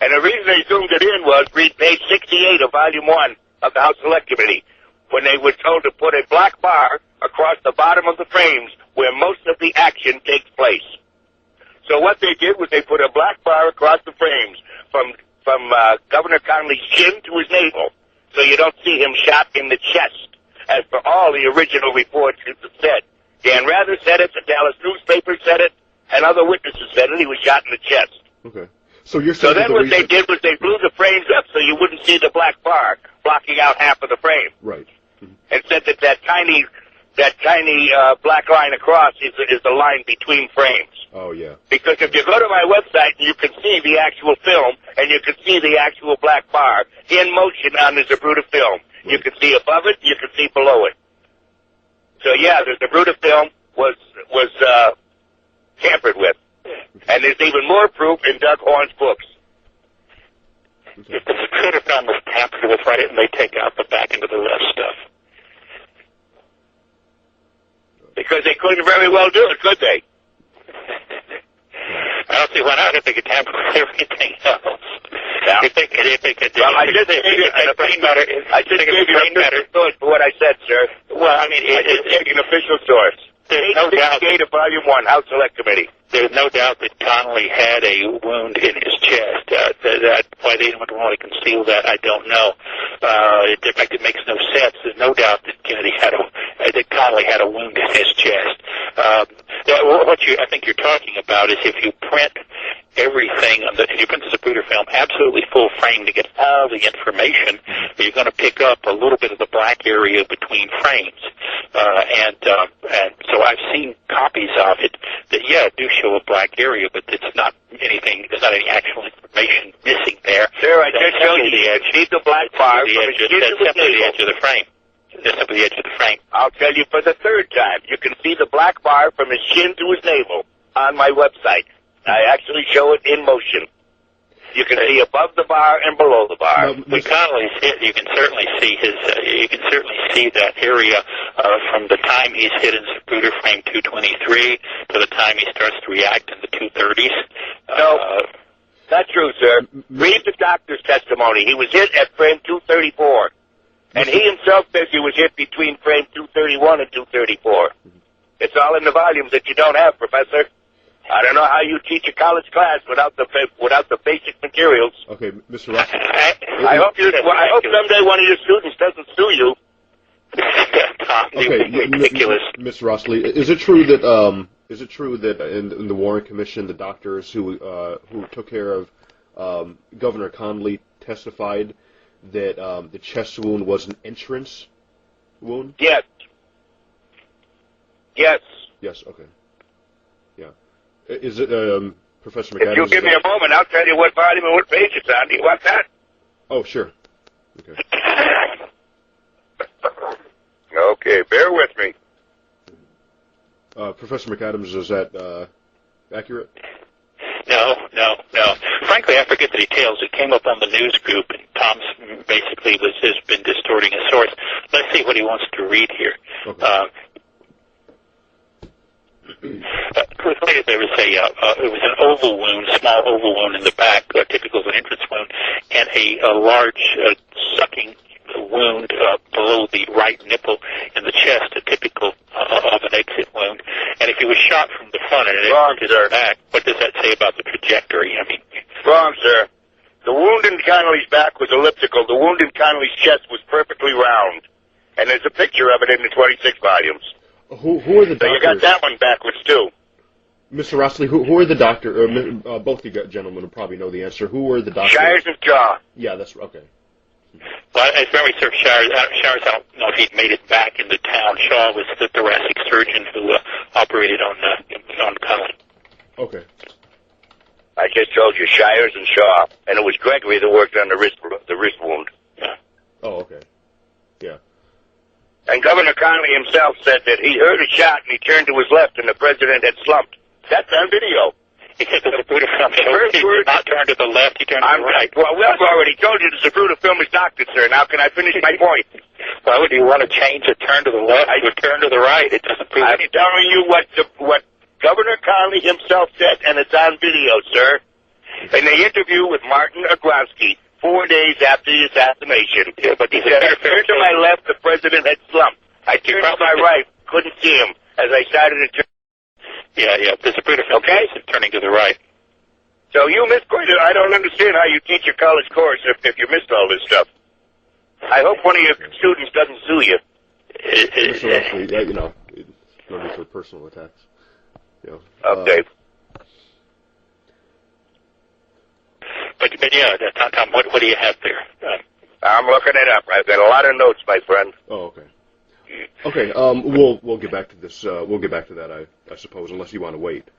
And the reason they zoomed it in was, read page 68 of Volume 1 of the House Select Committee, when they were told to put a black bar across the bottom of the frames where most of the action takes place. So what they did was they put a black bar across the frames from Governor Connolly's chin to his navel, so you don't see him shot in the chest, as per all the original reports said. Dan Rather said it, the Dallas newspaper said it, and other witnesses said it. He was shot in the chest. Okay. So you're saying then what they did was they blew the frames up so you wouldn't see the black bar blocking out half of the frame. Right. Mm-hmm. And said that tiny black line across is the line between frames. Oh, yeah. Because if you go to my website, you can see the actual film, and you can see the actual black bar in motion on the Zapruder film. Right. You can see above it, you can see below it. So, the Zapruder film was tampered with. And there's even more proof in Doug Horn's books. Okay. If the Zapruder film was tampered with, right, and they take out the back end of the left stuff. Because they couldn't very well do it, could they? I don't see why not if they could tamper with everything else. Yeah. If they could, I just gave you an official source for what I said, sir. Well, I mean, it's an official source. There's no doubt. Of Volume 1, House Select Committee. There's no doubt that Connolly had a wound in his chest. Why they didn't want to conceal that, I don't know. In fact, it makes no sense. There's no doubt that that Connolly had a wound in his chest. What I think you're talking about is if you print everything, if you print the Zapruder film absolutely full frame to get all the information, you're going to pick up a little bit of the black area between frames. And so I've seen copies of it that, do show a black area, but it's not anything, there's not any actual information missing there. Sir, I just showed you the edge. See the black bar from that's simply the edge of the frame. That's simply the edge of the frame. I'll tell you for the third time. You can see the black bar from his chin to his navel on my website. I actually show it in motion. You can see above the bar and below the bar. When Connolly's hit, you can certainly see you can certainly see that area from the time he's hit in Zapruder frame 223 to the time he starts to react in the 230s. No, not true, sir. Read the doctor's testimony. He was hit at frame 234. And he himself says he was hit between frame 231 and 234. It's all in the volumes that you don't have, Professor. I don't know how you teach a college class without the basic materials. Okay, Mr. Rossley. I hope someday one of your students doesn't sue you. Okay, ridiculous. Mr. Rossley, is it true that in the Warren Commission the doctors who took care of Governor Connolly testified that the chest wound was an entrance wound? Yes. Yes. Yes. Okay. Yeah. Is it Professor McAdams? If you'll give me a moment, I'll tell you what volume and what page it's on. Do you want that? Oh, sure. Okay. Okay, bear with me. Professor McAdams, is that accurate? No, No. Frankly, I forget the details. It came up on the news group, and Tom's basically has been distorting his source. Let's see what he wants to read here. Okay. There was it was an oval wound, small oval wound in the back, typical of an entrance wound, and a large sucking wound below the right nipple in the chest, a typical of an exit wound. And if he was shot from the front and it entered his back, what does that say about the trajectory? I mean, wrong, sir. The wound in Connolly's back was elliptical. The wound in Connolly's chest was perfectly round, and there's a picture of it in the 26 volumes. Who are the doctors? So you got that one backwards, too. Mr. Rossley, who are the doctors? Both you gentlemen will probably know the answer. Who are the doctors? Shires and Shaw. Yeah, that's okay. Well, as memory serves, Shires, I don't know if he'd made it back into town. Shaw was the thoracic surgeon who operated on Connolly. Okay. I just told you, Shires and Shaw, and it was Gregory that worked on the wrist wound. Yeah. Oh, okay. Yeah. And Governor Connolly himself said that he heard a shot and he turned to his left and the president had slumped. That's on video. Because the Zapruder film shows he did not turn to the left, he turned to the right. Well, I've already told you the Zapruder film is doctored, sir. Now can I finish my point? Why would you want to change a turn to the left to a turn to the right? It doesn't prove I'm telling you what Governor Connolly himself said, and it's on video, sir. In the interview with Martin Agronsky 4 days after the assassination. Yeah, but he said, I turned to my left, the president had slumped. I turned to my right, couldn't see him. As I started to turn. Yeah. There's a Zapruder film turning to the right. So you misquoted. I don't understand how you teach a college course if you missed all this stuff. I hope one of your students doesn't sue you. Mr. Rossley, no need for personal attacks. Okay. But yeah, Tom, what do you have there? I'm looking it up. I've got a lot of notes, my friend. Oh, okay. Okay. We'll get back to this. We'll get back to that, I suppose, unless you want to wait.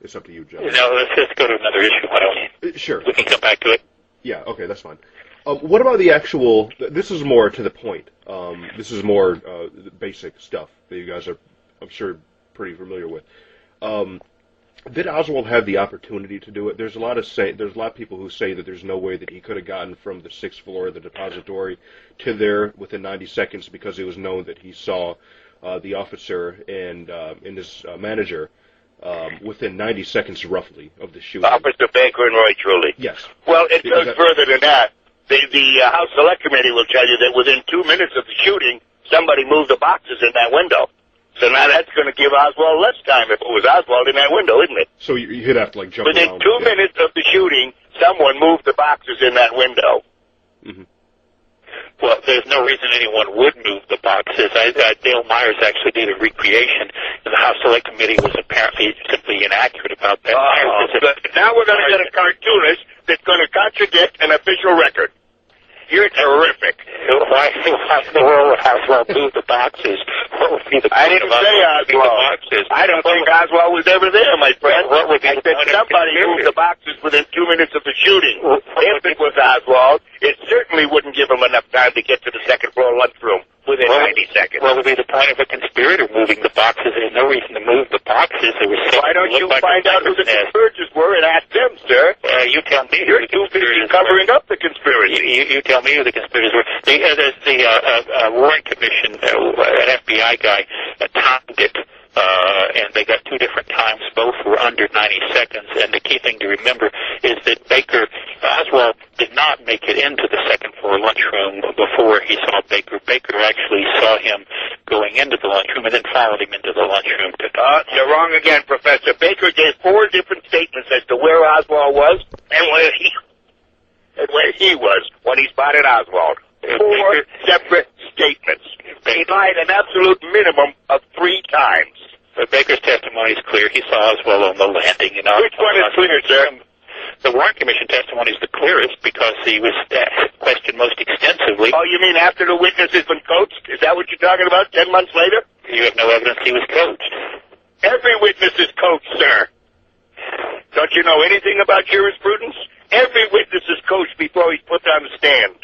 It's up to you, Joe. No, let's go to another issue. Why don't we? Sure. We can come back to it. Yeah. Okay, that's fine. What about the actual? This is more to the point. This is more basic stuff that you guys are, I'm sure, pretty familiar with. Did Oswald have the opportunity to do it? There's a lot of people who say that there's no way that he could have gotten from the 6th floor of the depository to there within 90 seconds because it was known that he saw the officer and his manager within 90 seconds roughly of the shooting. Officer Baker and Roy Truly. Yes. Well, it goes further than that. The House Select Committee will tell you that within 2 minutes of the shooting, somebody moved the boxes in that window. So now that's going to give Oswald less time if it was Oswald in that window, isn't it? So you'd have to jump within around. Within 2 minutes of the shooting, someone moved the boxes in that window. Mm-hmm. Well, there's no reason anyone would move the boxes. Dale Myers actually did a recreation, and the House Select Committee was apparently simply inaccurate about that. Now we're going to get a cartoonist that's going to contradict an official record. You're terrific. Why in the world would Oswald move the boxes? What would be the point? I didn't say Oswald. I don't think Oswald was ever there, my friend. I said somebody moved the boxes within 2 minutes of the shooting. If it was Oswald, it certainly wouldn't give him enough time to get to the second floor lunchroom within 90 seconds. What would be the point of a conspirator moving the boxes? There's no reason to move the boxes. Why don't you find out who the conspirators were and ask them, sir? You tell me. You're too busy covering up the conspiracy. You tell me who the conspirators were. There's the Warren Commission, an FBI guy, timed it, and they got 2 different times. Both were under 90 seconds. And the key thing to remember is that Oswald did not make it into the second floor lunchroom before he saw Baker. Baker actually saw him going into the lunchroom and then followed him into the lunchroom. You're wrong again, Professor. Baker gave 4 different statements as to where Oswald was and where he was when he spotted Oswald. 4 separate statements. He lied an absolute minimum of 3 times. But Baker's testimony is clear. He saw Oswald on the landing. Which one is clear, sir? The Warren Commission testimony is the clearest because he was questioned most extensively. Oh, you mean after the witness has been coached? Is that what you're talking about, 10 months later? You have no evidence he was coached. Every witness is coached, sir. Don't you know anything about jurisprudence? Every witness is coached before he's put on the stand.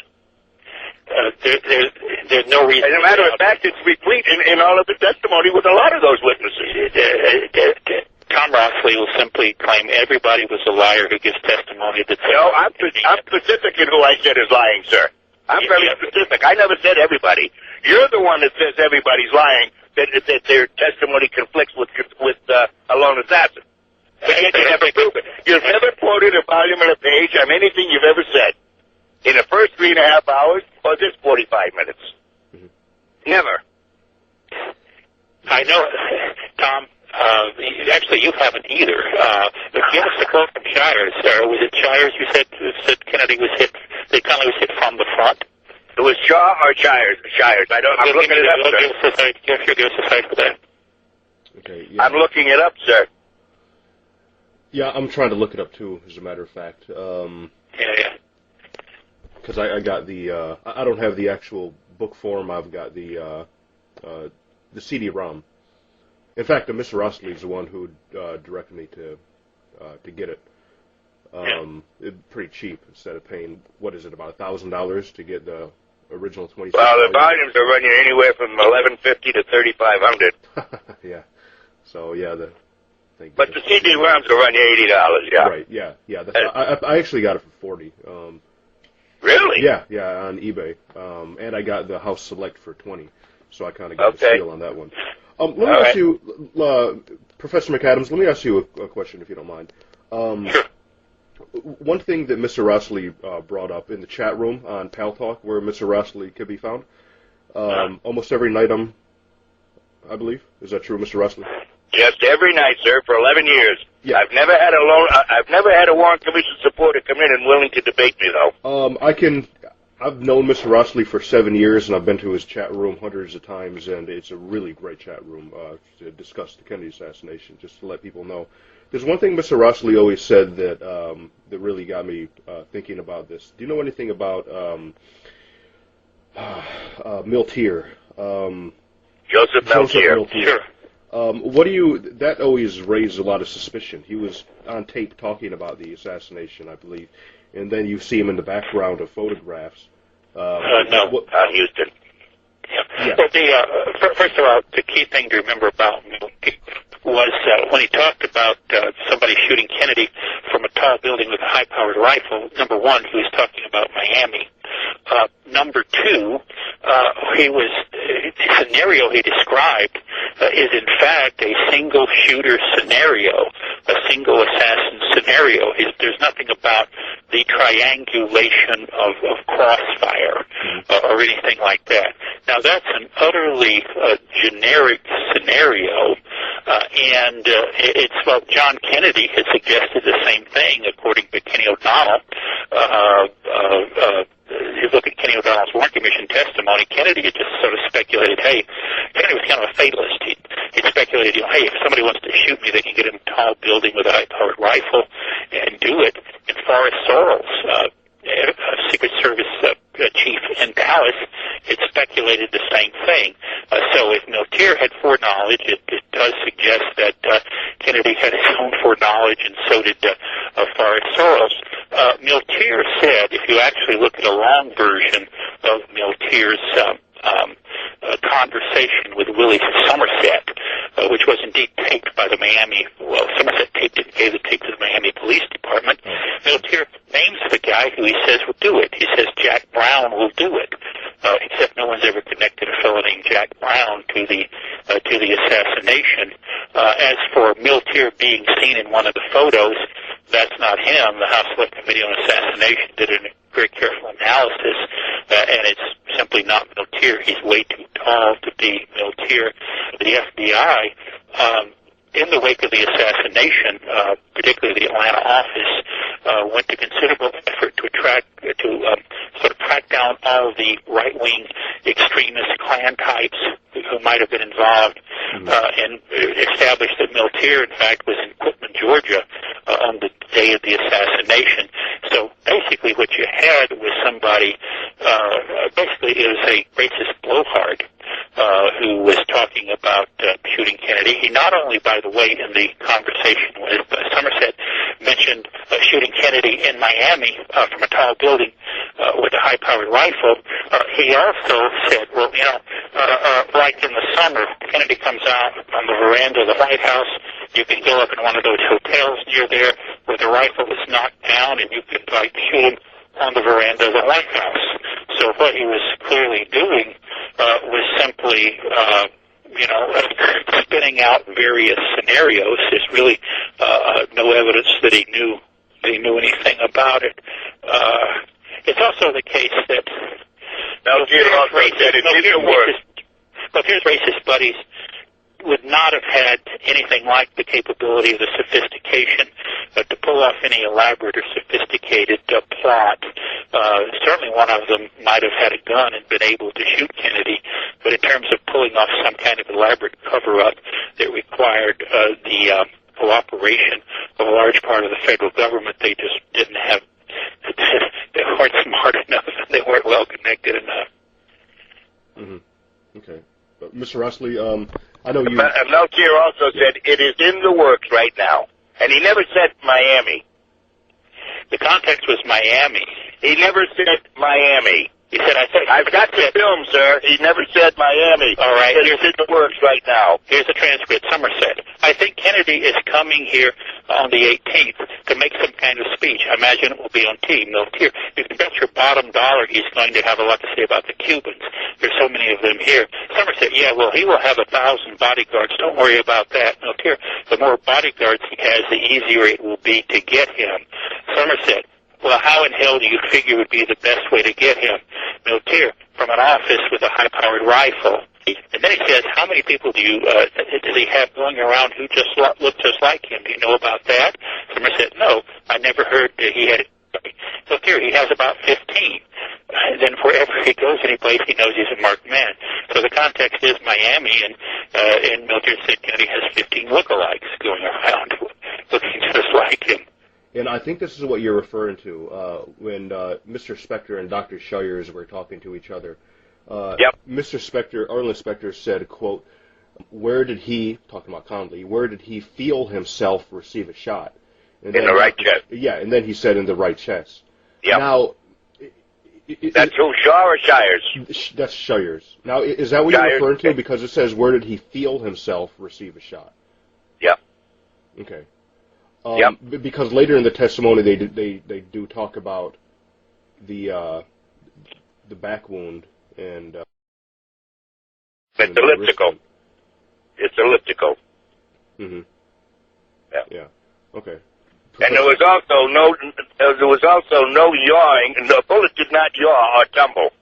There's no reason. As a matter of fact, it's replete in all of the testimony with a lot of those witnesses. Tom Rossley will simply claim everybody was a liar who gives testimony that... No, I'm specific in who I said is lying, sir. I'm very specific. I never said everybody. You're the one that says everybody's lying, that their testimony conflicts with a lone assassin. But yet you never prove it. You've never quoted a volume and a page on anything you've ever said in the first 3.5 hours or this 45 minutes. Never. I know, Tom. Actually, you haven't either. Give us the quote from Shires. Was it Shires you said Kennedy was hit? That Connally was hit from the front. It was Shaw or Shires? Shires. I'm looking it up, sir. Give us a cite for that. Okay. Yeah. I'm looking it up, sir. Yeah, I'm trying to look it up too. As a matter of fact. Yeah. Because I got the. I don't have the actual book form. I've got the CD-ROM. In fact, Mr. Rossley is the one who directed me to get it. It's pretty cheap instead of paying, what is it, about $1,000 to get the original 26. Well, the volumes are running anywhere from $1,150 to $3,500. Yeah. So yeah, but the CD-ROMs are running $80. Yeah. Right. Yeah. I actually got it for $40. Really? Yeah, on eBay. And I got the House Select for $20. So I kind of got a steal on that one. Let me ask you, Professor McAdams, let me ask you a question, if you don't mind. Sure. One thing that Mr. Rossley brought up in the chat room on Pal Talk, where Mr. Rossley could be found, almost every night, I believe. Is that true, Mr. Rossley? Just every night, sir, for 11 years. Yeah. I've never had a Warren Commission supporter come in and willing to debate me, though. I've known Mr. Rossley for 7 years, and I've been to his chat room hundreds of times, and it's a really great chat room to discuss the Kennedy assassination, just to let people know. There's one thing Mr. Rossley always said that really got me thinking about this. Do you know anything about Miltier? Joseph Miltier. Sure. That always raised a lot of suspicion. He was on tape talking about the assassination, I believe, and then you see him in the background of photographs. No, Houston. Yeah. Well, first of all, the key thing to remember about Miltier was when he talked about somebody shooting Kennedy from a tall building with a high-powered rifle. Number one, he was talking about Miami. Number two, the scenario he described is in fact a single shooter scenario, a single assassin scenario. There's nothing about the triangulation of crossfire or anything like that. Now that's an utterly generic scenario, and John Kennedy had suggested the same thing, according to Kenny O'Donnell. You look at Kenny O'Donnell's Warren Commission testimony, Kennedy had just sort of speculated, hey, Kennedy was kind of a fatalist. He'd speculated, hey, if somebody wants to shoot me, they can get in a tall building with a high-powered rifle and do it. And Forrest Sorrells, Secret Service chief in Dallas, had speculated the same thing. So if Miltier had foreknowledge, it does suggest that Kennedy had his own foreknowledge, and so did Forrest Sorrells. Miltier said, if you actually look at a long version of Miltier's conversation with Willie Somerset, which was indeed taped by the Somerset taped it and gave the tape to the Miami Police Department. Miltier names the guy who he says will do it. He says Jack Brown will do it, except no one's ever connected a fellow named Jack Brown to the assassination. As for Miltier being seen in one of the photos, that's not him. The House Select Committee on Assassination did a very careful analysis, and it's simply not Miltier. He's way too tall to be Miltier. The FBI, in the wake of the assassination, particularly the Atlanta office, went to considerable effort to sort of track down all the right-wing extremist Klan types who might have been involved, and established that Miltier, in fact, was in Quitman, Georgia, on the day of the assassination. So basically what you had was somebody, basically it was a racist blowhard, who was talking about shooting Kennedy. He not only, by the way, in the conversation with Somerset, mentioned shooting Kennedy in Miami from a tall building with a high-powered rifle. He also said, well, like in the summer, Kennedy comes out on the veranda of the White House, You can go up in one of those hotels near there where the rifle is knocked down, and you can shoot him on the veranda of the White House. So what he was clearly doing was simply, spinning out various scenarios. There's really no evidence that he knew anything about it. It's also the case that racist buddies would not have had anything like the capability of the sophistication to pull off any elaborate or sophisticated plot. Certainly one of them might have had a gun and been able to shoot Kennedy, but in terms of pulling off some kind of elaborate cover-up that required the cooperation of a large part of the federal government, they just didn't have. They weren't smart enough, and they weren't well connected enough. Mm-hmm. Okay. Mr. Rossley, I know you... Melchior also said it is in the works right now. And he never said Miami. The context was Miami. He never said Miami. He said, I've got the film, sir. He never said Miami. All right. It is in the works right now. Here's the transcript. Somerset. I think Kennedy is coming here on the 18th to make some kind of speech. I imagine it will be on TV. Here, you can bet your bottom dollar he's going to have a lot to say about the Cubans. There's so many of them here. Somerset, yeah, well, he will have 1,000 bodyguards. Don't worry about that. Here, the more bodyguards he has, the easier it will be to get him. Somerset, well, how in hell do you figure would be the best way to get him? Miltier, from an office with a high-powered rifle. And then he says, how many people does he have going around who just look just like him? Do you know about that? Somerset, no, I never heard that he had. Miltier, he has about 15. And then wherever he goes anyplace, he knows he's a marked man. So the context is Miami, and Miltier said Kennedy has 15 lookalikes going around looking just like him. And I think this is what you're referring to when Mr. Spector and Dr. Shiers were talking to each other. Yep. Mr. Spector, Arlen Spector said, quote, where did he, talking about Conley, where did he feel himself receive a shot? And in the right chest. Yeah, and then he said in the right chest. Yep. Now, that's who, Shaw or Shiers? That's Shiers. Now, is that what you're referring to? Because it says, where did he feel himself receive a shot? Yep. Okay. Yep. Because later in the testimony they do talk about the back wound and it's elliptical. It's elliptical. Mm-hmm. Yeah. Yeah. Okay. And there was also no yawing. The bullet did not yaw or tumble.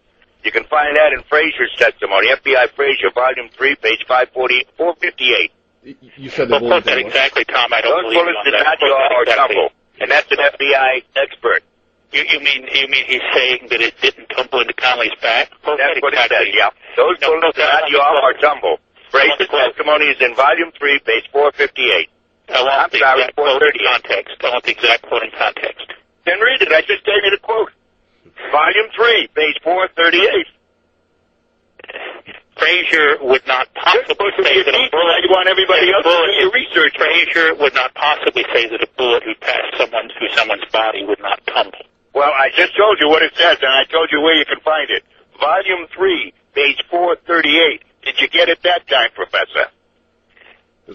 You can find that in Frazier's testimony, FBI Frazier, Volume 3, page 458. You said the bullet that exactly, Tom. I don't Those believe bullets did not yaw or tumble, and that's an FBI expert. You mean he's saying that it didn't tumble into Conley's back? That's what it says. Yeah. Those bullets did not yaw or tumble. Frazier's testimony is in Volume 3, page 458. I want the exact quote in context. I want the exact quote in context. Then read it. I just gave you the quote. Volume 3, page 438. Frazier would not possibly say that a bullet. You want everybody else to do your research. Frazier would not possibly say that a bullet who passed through someone's body would not tumble. Well, I just told you what it says, and I told you where you can find it. Volume 3, page 438. Did you get it that time, Professor?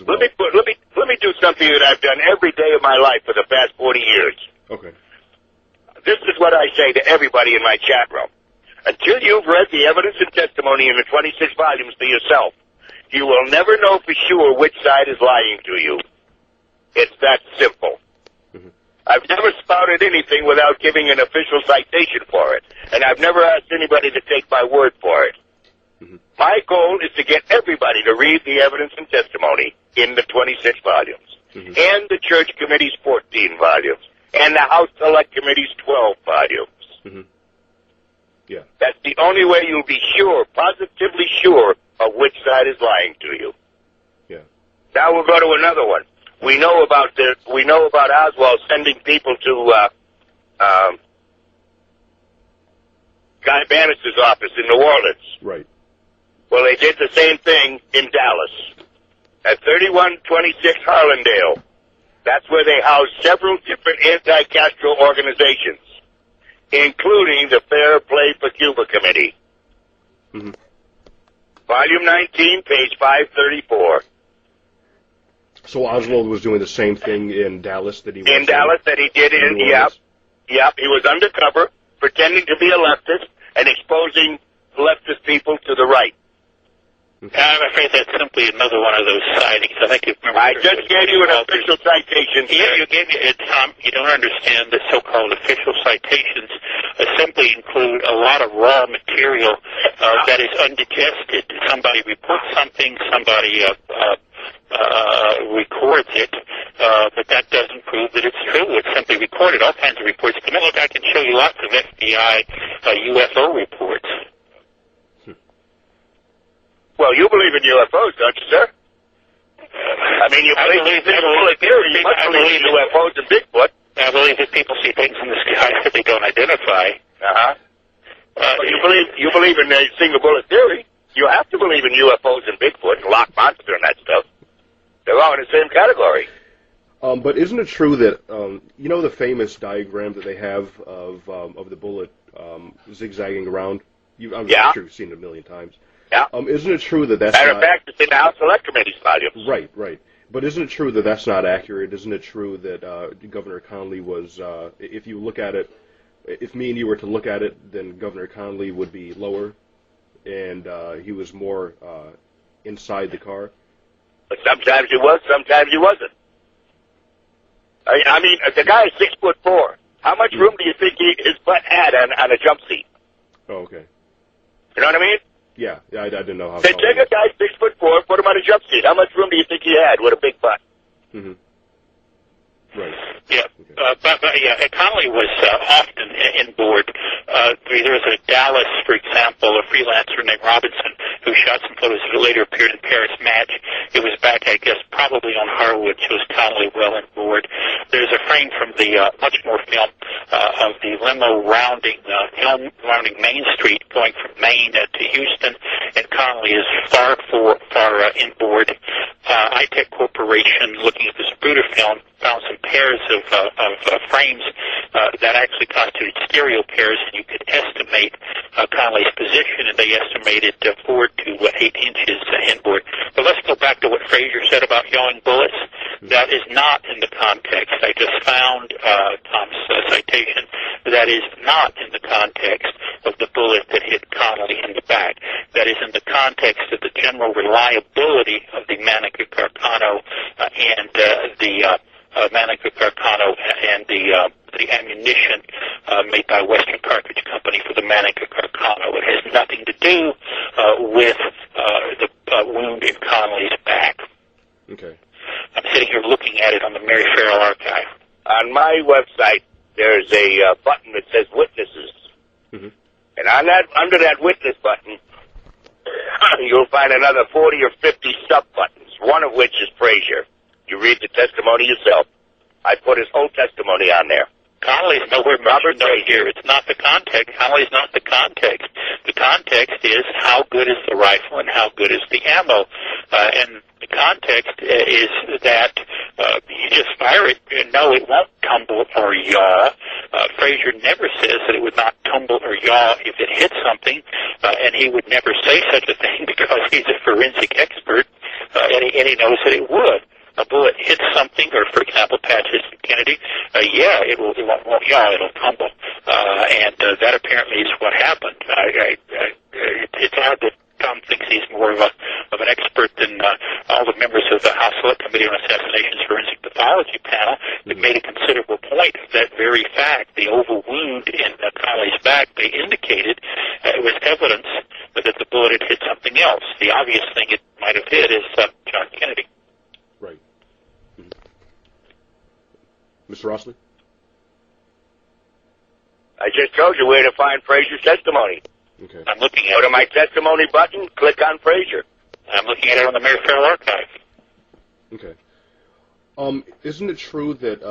Well. Let me do something that I've done every day of my life for the past 40 years. Okay. This is what I say to everybody in my chat room. Until you've read the evidence and testimony in the 26 volumes for yourself, you will never know for sure which side is lying to you. It's that simple. Mm-hmm. I've never spouted anything without giving an official citation for it, and I've never asked anybody to take my word for it. Mm-hmm. My goal is to get everybody to read the evidence and testimony in the 26 volumes, mm-hmm. and the Church Committee's 14 volumes, and the House Select Committee's 12 volumes. Mm-hmm. Yeah. That's the only way you'll be sure, positively sure, of which side is lying to you. Yeah. Now we'll go to another one. We know about Oswald sending people to Guy Bannister's office in New Orleans. Right. Well, they did the same thing in Dallas at 3126 Harlandale. That's where they housed several different anti-Castro organizations, including the Fair Play for Cuba Committee. Mm-hmm. Volume 19, page 534. So Oswald was doing the same thing in Dallas that he was in Dallas that he did in Yep. He was undercover, pretending to be a leftist and exposing leftist people to the right. Okay. I'm afraid that's simply another one of those sightings. I think I just gave you an official citation. Yeah, you gave me it, Tom. You don't understand that so-called official citations simply include a lot of raw material that is undigested. Somebody reports something, somebody records it, but that doesn't prove that it's true. It's simply recorded. All kinds of reports come in. Look, I can show you lots of FBI UFO reports. Well, you believe in UFOs, don't you, sir? I mean, you believe in bullet theory. You must believe in UFOs and Bigfoot. I believe that people see things in the sky that they don't identify. You believe in a single bullet theory. You have to believe in UFOs and Bigfoot and Loch Monster and that stuff. They're all in the same category. But isn't it true that you know the famous diagram that they have of the bullet zigzagging around? I'm sure you've seen it a million times. Yeah. Isn't it true that that's matter of fact, it's in the House Select Committee's volumes. Right. But isn't it true that that's not accurate? Isn't it true that Governor Connolly was, if you look at it, if me and you were to look at it, then Governor Connolly would be lower, and he was more inside the car? But sometimes he was, sometimes he wasn't. I mean, the guy is 6'4". How much room do you think his butt had on a jump seat? Oh, okay. You know what I mean? Yeah, I didn't know how. Take a guy 6'4", put him on a jump seat. How much room do you think he had with a big butt? Mm-hmm. Right. Yeah, okay. But Connolly was often inboard. There was a Dallas, for example, a freelancer named Robinson who shot some photos that later appeared in Paris Match. It was back, I guess, probably on Harwood, shows Connolly well inboard. There's a frame from the Muchmore film of the limo rounding Main Street, going from Maine to Houston, and Connolly is far inboard. iTech Corporation, looking at this Bruder film, found some pairs of frames that actually constituted stereo pairs, and you could estimate Connolly's position, and they estimated 4 to 8 inches inboard. But let's go back to what Frazier said about yawing bullets. That is not in the context. I just found Tom's citation. That is not in the context of the bullet that hit Connolly in the back. That is in the context of the general reliability of the Manica Carcano and the Manica Carcano and the ammunition made by Western Cartridge Company for the Manica Carcano. It has nothing to do with the wound in Connolly's back. Okay. I'm sitting here looking at it on the Mary Farrell Archive. On my website, there's a button that says Witnesses. Mm-hmm. And on under that Witness button, you'll find another 40 or 50 sub-buttons, one of which is Frazier. You read the testimony yourself. I put his whole testimony on there. Connolly's nowhere mentioned here. It's not the context. Connolly's not the context. The context is how good is the rifle and how good is the ammo. And the context is that you just fire it, and no, it won't tumble or yaw. Frazier never says that it would not tumble or yaw if it hit something, and he would never say such a thing because he's a forensic expert, and he knows that it would. A bullet hits something, or for example, Patches and Kennedy, it won't yaw, it'll tumble. And that apparently is what happened. It's odd that Tom thinks he's more of an expert than all the members of the House Select Committee on Assassinations Forensic Pathology panel that made a considerable point of that very fact. The oval wound in Connolly's back, they indicated it was evidence that the bullet had hit something else. The obvious thing it might have hit is John Kennedy. Right. Mr. Rossley? I just told you where to find Frazier's testimony. Okay. I'm looking at Go to my testimony button, click on Frazier. I'm looking at it on the Mary Farrell Archive. Okay. Isn't it true that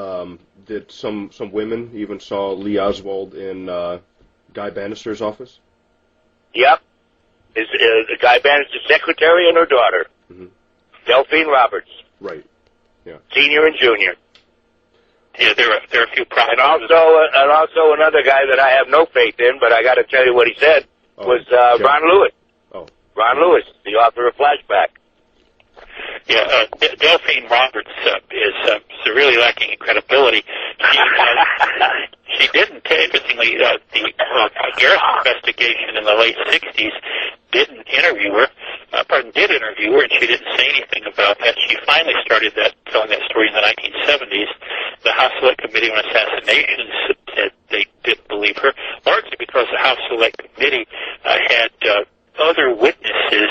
that some women even saw Lee Oswald in Guy Bannister's office? Yep. Guy Bannister's secretary and her daughter, Delphine Roberts. Right. Yeah. Senior and junior. Yeah, there are a few problems. And also another guy that I have no faith in, but I got to tell you what he said was Ron Lewis. Oh. Ron Lewis, the author of Flashback. Delphine Roberts is severely lacking in credibility. She didn't, interestingly, the Garrison investigation in the late 60s did interview her, and she didn't say anything about that. She finally started telling that story in the 1970s. The House Select Committee on Assassinations said they didn't believe her, largely because the House Select Committee had other witnesses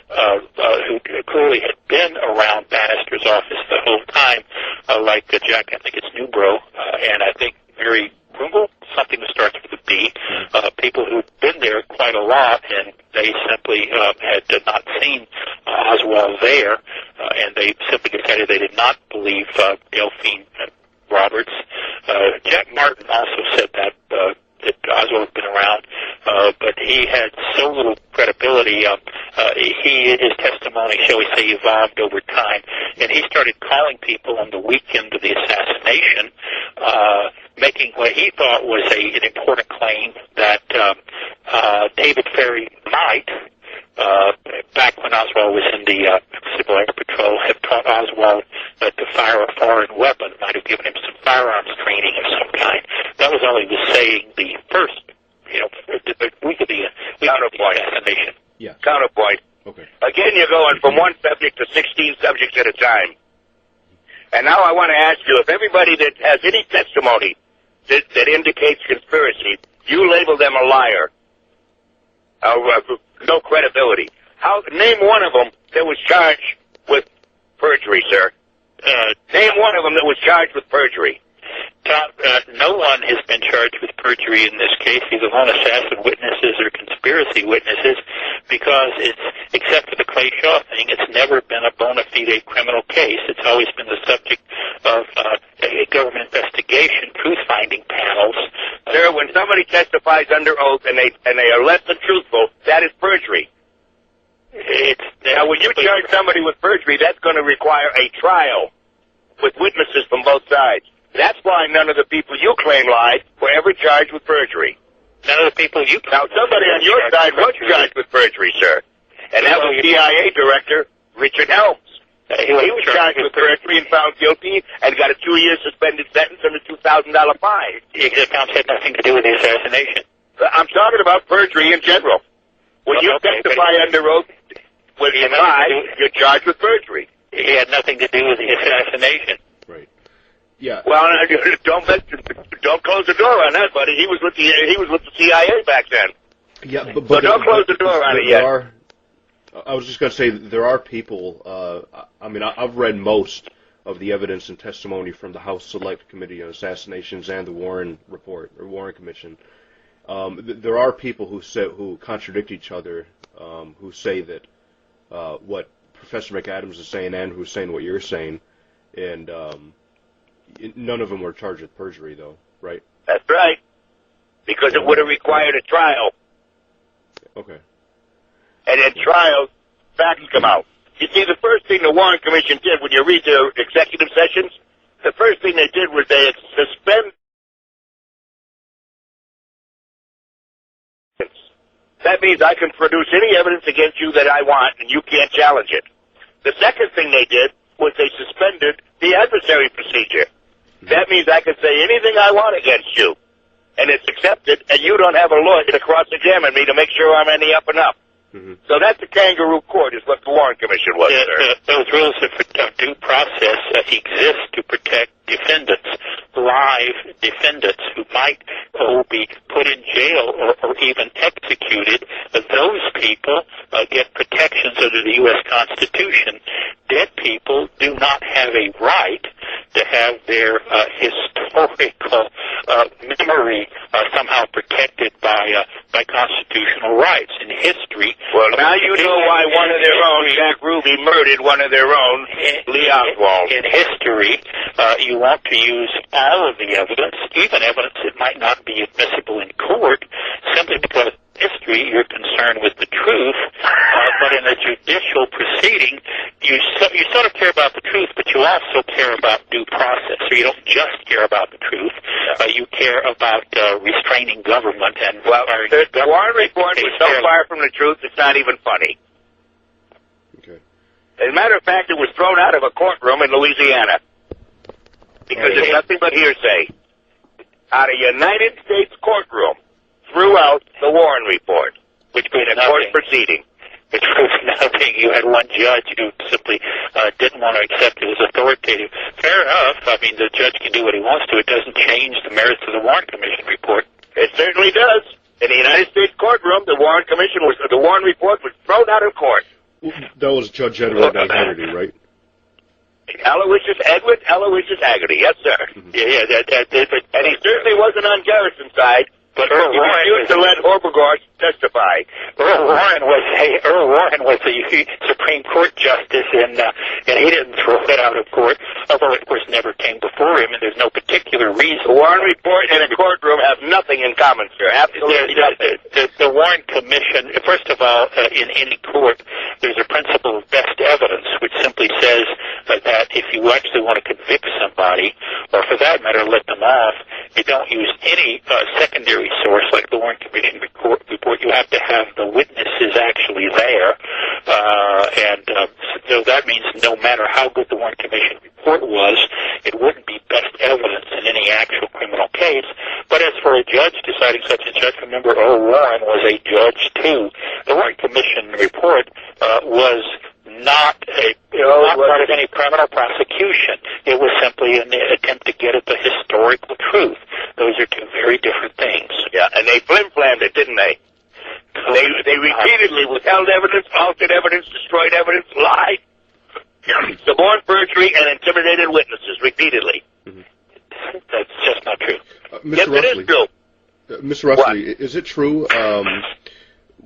who clearly had been around Bannister's office the whole time, like Jack, I think it's Newbro, and I think Mary Grumble, something that starts with a B, people who'd been there quite a lot, and they simply had not seen Oswald there, and they simply decided they did not believe Delphine Roberts. Jack Martin also said that Oswald had been around, but he had so little credibility. His testimony, shall we say, evolved over time, and he started calling people on the weekend of the assassination, making what he thought was an important claim that David Ferry might, back when Oswald was in the Civil Air Patrol, have taught Oswald to fire a foreign weapon, might have given him some firearms training of some kind. That was all he was saying the first, the week of the assassination. Yeah. Counterpoint. Okay. Again, you're going from one subject to 16 subjects at a time. And now I want to ask you, if everybody that has any testimony that indicates conspiracy, you label them a liar. No credibility. Name one of them that was charged with perjury, sir. Name one of them that was charged with perjury. Tom, no one has been charged with perjury in this case, either lone assassin witnesses or conspiracy witnesses, because except for the Clay Shaw thing, it's never been a bona fide criminal case. It's always been the subject of a government investigation, truth-finding panels. Sir, when somebody testifies under oath and they are less than truthful, that is perjury. Now, when you charge somebody with perjury, that's going to require a trial with witnesses from both sides. That's why none of the people you claim lied were ever charged with perjury. None of the people you claim. Now, somebody on your side was charged with perjury, sir. And that was CIA Director Richard Helms. He was charged with perjury and found guilty and got a 2-year suspended sentence and a $2,000 fine. Helms had nothing to do with the assassination. I'm talking about perjury in general. When you testify under oath with a lie, you're charged with perjury. He had nothing to do with the assassination. Right. Yeah. Well, don't close the door on that, buddy. He was with the CIA back then. Yeah, but so don't close the door on it yet. I was just going to say that there are people. I've read most of the evidence and testimony from the House Select Committee on Assassinations and the Warren Report or Warren Commission. There are people who contradict each other, who say that what Professor McAdams is saying and who's saying what you're saying, and none of them were charged with perjury, though, right? That's right, because it would have required a trial. Okay. And in trials, facts come out. You see, the first thing the Warren Commission did, when you read their executive sessions, the first thing they did was they suspended. That means I can produce any evidence against you that I want, and you can't challenge it. The second thing they did was they suspended the adversary procedure. That means I can say anything I want against you, and it's accepted, and you don't have a lawyer to cross-examine me to make sure I'm any up and up. Mm-hmm. So that's a kangaroo court, is what the Warren Commission was, sir. Those rules of due process exist to protect defendants, live defendants who might be put in jail or even executed. Those people get protections under the U.S. Constitution. Dead people do not have a right to have their historical memory somehow protected by constitutional rights. In history, well, now you know why one of their own, Jack Ruby, murdered one of their own, Lee Oswald. In history, you want to use all of the evidence, even evidence that might not be admissible in court, simply because in history you're concerned with the truth, but in a judicial proceeding, you sort of care about the truth, but you also care about due process. So you don't just care about the truth, you care about restraining government and... Well, the Warren Report was so far from the truth, it's not even funny. Okay. As a matter of fact, it was thrown out of a courtroom in Louisiana because it's nothing but hearsay. Out of United States courtroom, threw out the Warren report, which was an important proceeding. Which proves nothing. You had one judge who simply didn't want to accept it as authoritative. Fair enough. I mean, the judge can do what he wants to. It doesn't change the merits of the Warren Commission report. It certainly does. In the United States courtroom, the Warren report was thrown out of court. That was Judge Edward Haggerty, right? Edward Aloysius Haggerty, yes, sir. Mm-hmm. Yeah, and he certainly wasn't on Garrison's side. But he refused to let Obergorst testify. Earl Warren was the Supreme Court justice, and he didn't throw it out of court, although it, of course, never came before him, and there's no particular reason. The Warren report and a courtroom have nothing in common, sir. Absolutely nothing. The Warren Commission, first of all, in any court, there's a principle of best evidence, which simply says that if you actually want to convict somebody, or for that matter, let them off, you don't use any secondary source like the Warren Commission report. You have to have the witnesses actually there, so that means no matter how good the Warren Commission report was, it wouldn't be best evidence in any actual criminal case. But as for a judge deciding such a judge, remember Earl Warren was a judge too. The Warren Commission report was not part of any criminal prosecution. It was simply an attempt to get at the historical truth. Those are two very different things. Yeah, and they flim-flammed it, didn't they? They repeatedly withheld evidence, altered evidence, destroyed evidence, lied, suborned perjury, and intimidated witnesses repeatedly. Mm-hmm. That's just not true. Yes, Rossley, it is true. Mr. Rossley, is it true?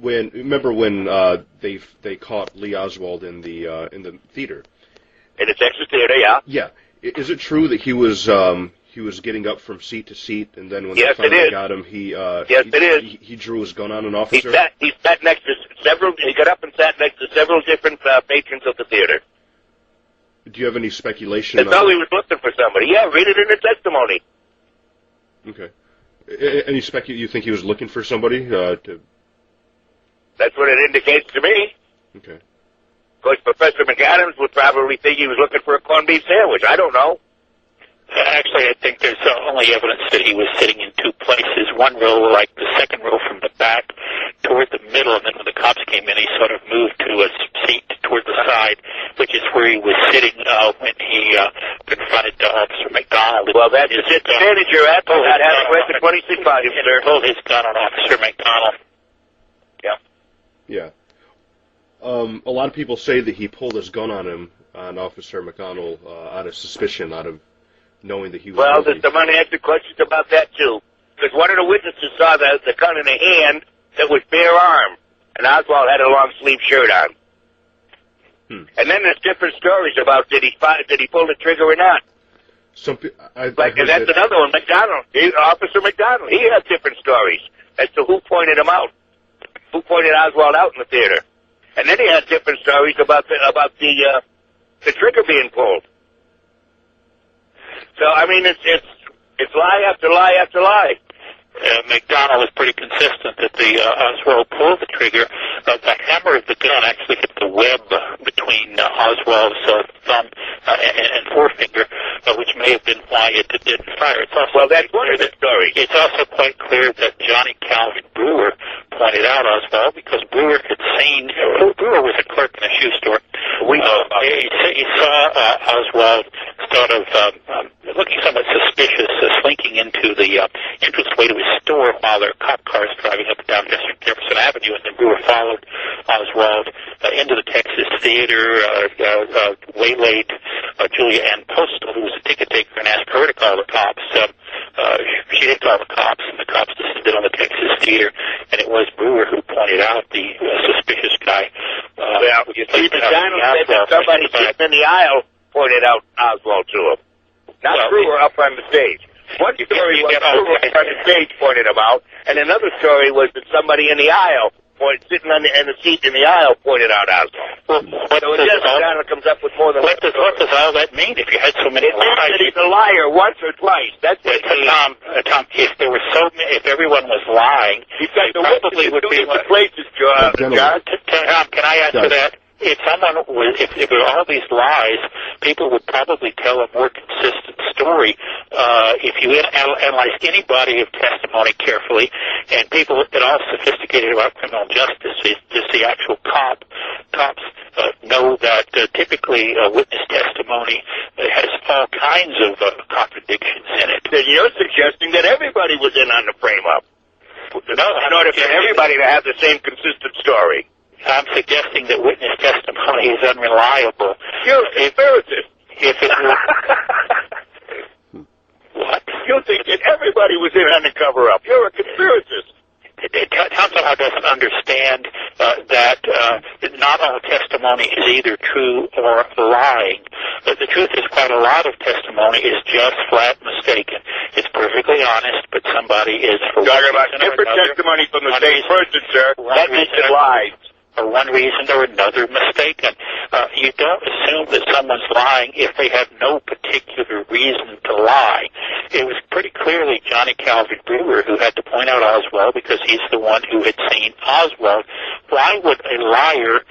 Remember when they caught Lee Oswald in the theater? In the Texas theater, yeah. Yeah. Is it true that he was getting up from seat to seat, and then when they finally got him, he drew his gun on an officer? He sat next to several. He got up and sat next to several different patrons of the theater. Do you have any speculation? That's all he was looking for somebody. Yeah, read it in the testimony. Okay. Any you think he was looking for somebody to? That's what it indicates to me. Okay. Of course, Professor McAdams would probably think he was looking for a corned beef sandwich. I don't know. Actually, I think there's only evidence that he was sitting in two places. One row, like the second row from the back toward the middle, and then when the cops came in, he sort of moved to a seat toward the side, which is where he was sitting when he confronted Officer McDonald. Well, that's the disadvantage you're at. That hasn't read the 26 volumes, sir. Pulled his gun on Officer McDonald. Yeah. Yeah. A lot of people say that he pulled his gun on Officer McDonald, out of suspicion, out of knowing that he was guilty. There's some unanswered questions about that, too. Because one of the witnesses saw the gun in a hand that was bare arm, and Oswald had a long-sleeve shirt on. And then there's different stories about did he pull the trigger or not. And that's another one, Officer McDonald. He has different stories as to who pointed him out, who pointed Oswald out in the theater. And then he has different stories about the trigger being pulled. So, I mean, it's lie after lie after lie. McDonald was pretty consistent that Oswald pulled the trigger. The hammer of the gun actually hit the web between Oswald's thumb and forefinger, which may have been why it didn't fire. It's also that's one of the stories. It's also quite clear that Johnny Calvin Brewer pointed out Oswald because Brewer had seen. Brewer was a clerk in a shoe store. He saw Oswald sort of looking somewhat suspicious, slinking into the entranceway to his store while there were cop cars driving up and down Jefferson Avenue, and then Brewer followed Oswald into the Texas Theater, waylaid Julia Ann Postal, who was a ticket taker, and asked her to call the cops. She did call the cops, and the cops descended on the Texas Theater, and it was Brewer who pointed out the suspicious guy. Steve McDonald said that somebody sitting in the aisle pointed out Oswald to him. Not Brewer up on the stage. One story was Brewer up on the stage pointed him out, and another story was that somebody in the aisle, sitting in the seat in the aisle, pointed out Oswald. So McDonald comes up with more than what does all that mean? If you had so many lies, that he's a liar once or twice. That's what it means. Tom, if there were if everyone was lying, he's got the probably would be places, John. Tom, can I answer that? if there were all these lies, people would probably tell a more consistent story. If you analyze any body of testimony carefully, and people that are all sophisticated about criminal justice, just the actual cops know that typically witness testimony has all kinds of contradictions in it. Then you're suggesting that everybody was in on the frame-up. No, in order for everybody to have the same consistent story. I'm suggesting that witness testimony is unreliable. You're a conspiracist. If it were... What? You think that everybody was in on the cover-up. You're a conspiracist. Tom somehow doesn't understand that not all testimony is either true or lying. The truth is quite a lot of testimony is just flat mistaken. It's perfectly honest, but somebody is... Talking about different testimony from the same person, sir. That makes it lies. For one reason or another mistaken. You don't assume that someone's lying if they have no particular reason to lie. It was pretty clearly Johnny Calvin Brewer who had to point out Oswald because he's the one who had seen Oswald. Why would a liar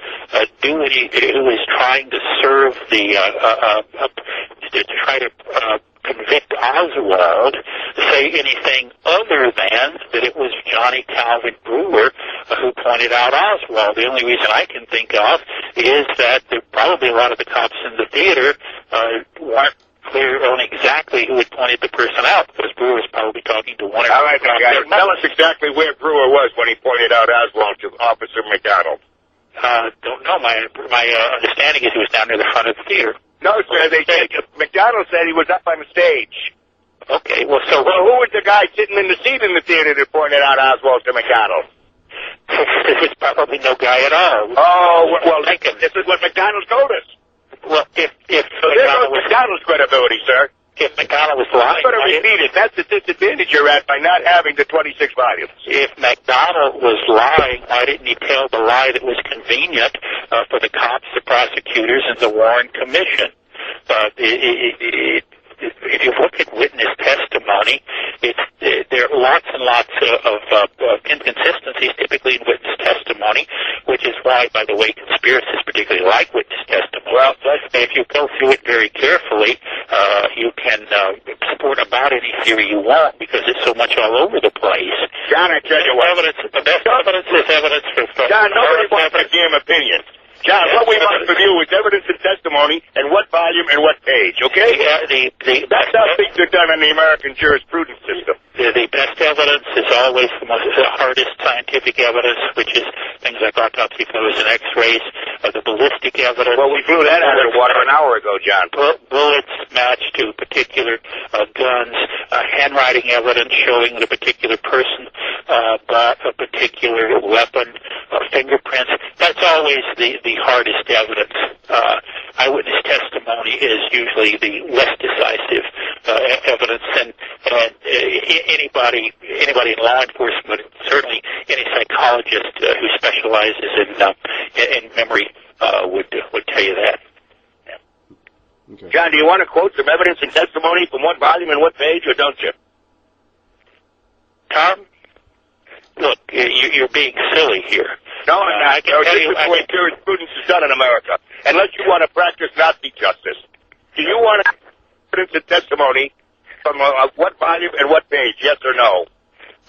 who is trying to serve to try to convict Oswald say anything other than that it was Johnny Calvin Brewer who pointed out Oswald? The only reason I can think of is that probably a lot of the cops in the theater weren't clear on exactly who had pointed the person out, because Brewer was probably talking to one of All right, tell us exactly where Brewer was when he pointed out Oswald to Officer McDonald. Don't know. My understanding is he was down near the front of the theater. No, sir, McDonald said he was up on the stage. Okay, well, who was the guy sitting in the seat in the theater that pointed out Oswald to McDonald? There was probably no guy at all. Oh, well, this is what McDonald told us. Well, if McDonald's credibility, sir. If McDonald was lying... I'm going to repeat it. That's the disadvantage you're at by not having the 26 volumes. If McDonald was lying, why didn't he tell the lie that was convenient for the cops, the prosecutors, and the Warren Commission? If you look at witness testimony, there are lots and lots of inconsistencies typically in witness testimony, which is why, by the way, conspiracists particularly like witness testimony. Well, if you go through it very carefully, you can support about any theory you want because it's so much all over the place. John, I tell you what. The best evidence is evidence for... John, nobody wants a damn opinion. John, what we want from you is evidence and testimony and what volume and what page, okay? That's how things are done in the American jurisprudence system. The best evidence is always the hardest scientific evidence, which is things like autopsy photos and x-rays, the ballistic evidence. Well, we blew that out of the water an hour ago, John. Bullets matched to particular guns, handwriting evidence showing the particular person bought a particular weapon, fingerprints. That's always the hardest evidence. Eyewitness testimony is usually the less decisive evidence, and anybody in law enforcement, certainly any psychologist who specializes in memory would tell you that. Okay. John, do you want to quote some evidence and testimony from what volume and what page, or don't you? Tom, look, you're being silly here. No, I'm not. This is the way jurisprudence is done in America. Unless you want to practice Nazi justice. Do you want evidence and testimony from what volume and what page, yes or no?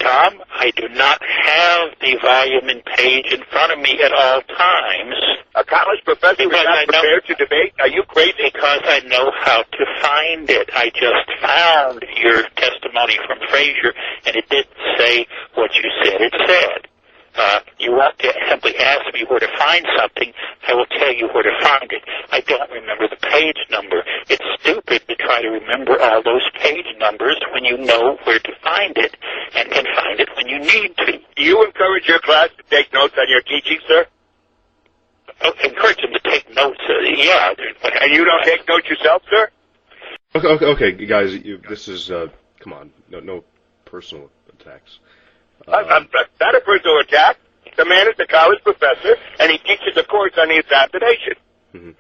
Tom, I do not have the volume and page in front of me at all times. A college professor is not prepared to debate? Are you crazy? Because I know how to find it. I just found your testimony from Frazier, and it didn't say what you said it said. You won't simply ask me where to find something. I will tell you where to find it. I don't remember the page number. It's stupid to try to remember all those page numbers when you know where to find it and can find it when you need to. Do you encourage your class to take notes on your teaching, sir? Oh, encourage them to take notes, yeah. And you don't take notes yourself, sir? Okay, guys, this is, come on, no personal attacks. I'm not a personal attack. The man is a college professor, and he teaches a course on the assassination. Mm-hmm.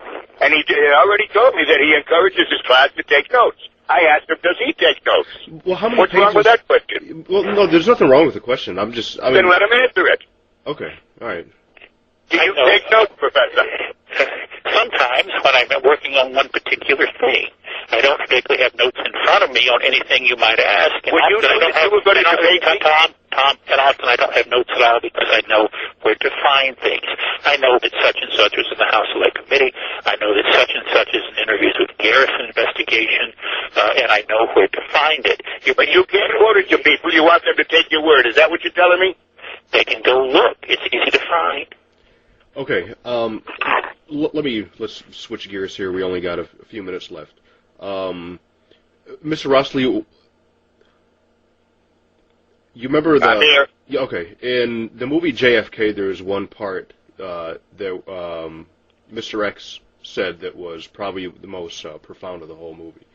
And he already told me that he encourages his class to take notes. I asked him, does he take notes? Well, how many What's wrong with that question? Well, no, there's nothing wrong with the question. Then let him answer it. Okay, all right. Do you take notes, Professor? sometimes when I'm working on one particular thing, I don't particularly have notes in front of me on anything you might ask. And Well, you were going to debate me? Tom, and often I don't have notes at all because I know where to find things. I know that such and such was in the House Select Committee. I know that such and such is in interviews with Garrison investigation, and I know where to find it. But you can't quote it to people. You want them to take your word. Is that what you're telling me? They can go look. It's easy to find. Okay. Let's switch gears here. We only got a few minutes left. Mr. Rossley, you remember the? I'm here. Yeah, okay. In the movie JFK, there was one part that Mr. X said that was probably the most profound of the whole movie.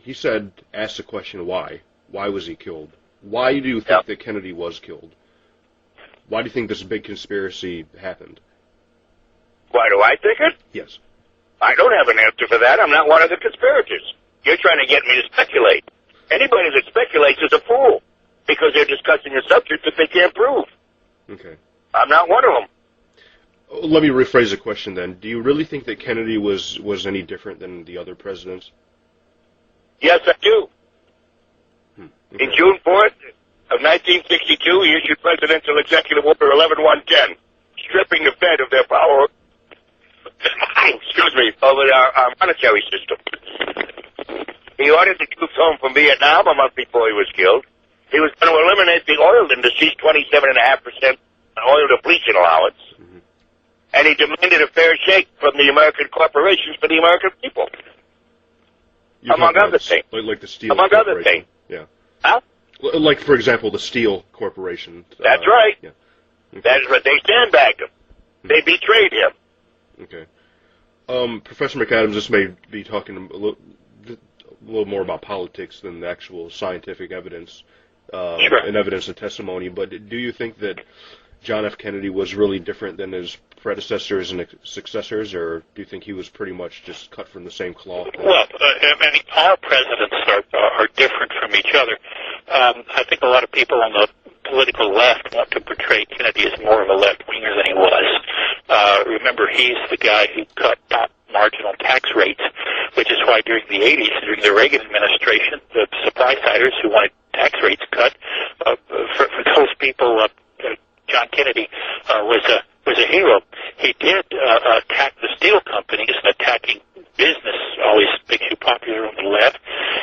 He said, asked the question, why? Why was he killed? Why do you think that Kennedy was killed? Why do you think this big conspiracy happened? Why do I think it? Yes. I don't have an answer for that. I'm not one of the conspirators. You're trying to get me to speculate. Anybody that speculates is a fool because they're discussing a subject that they can't prove. Okay. I'm not one of them. Let me rephrase the question then. Do you really think that Kennedy was any different than the other presidents? Yes, I do. Okay. In June 4th of 1962, he issued Presidential Executive Order 11110, stripping the Fed of their power, over our monetary system. He ordered the troops home from Vietnam a month before he was killed. He was going to eliminate the oil industry's 27.5% oil depletion allowance. Mm-hmm. And he demanded a fair shake from the American corporations for the American people. Among other things. Like the Steel Among Corporation. other things. Yeah. Huh? Like, for example, the Steel Corporation. That's right. Yeah. Okay. That's what they sandbagged him. They betrayed him. Okay. Professor McAdams, this may be talking a little more about politics than the actual scientific evidence Sure. and evidence and testimony, but do you think that John F. Kennedy was really different than his predecessors and successors, or do you think he was pretty much just cut from the same cloth? Well, I mean, all presidents are different from each other. I think a lot of people on the political left want to portray Kennedy as more of a left-winger than he was. Remember, he's the guy who cut marginal tax rates, which is why during the 80s, during the Reagan administration, the supply-siders who wanted tax rates cut, for those people, John Kennedy was a hero. He did attack the steel companies, attacking business always makes you popular on the left,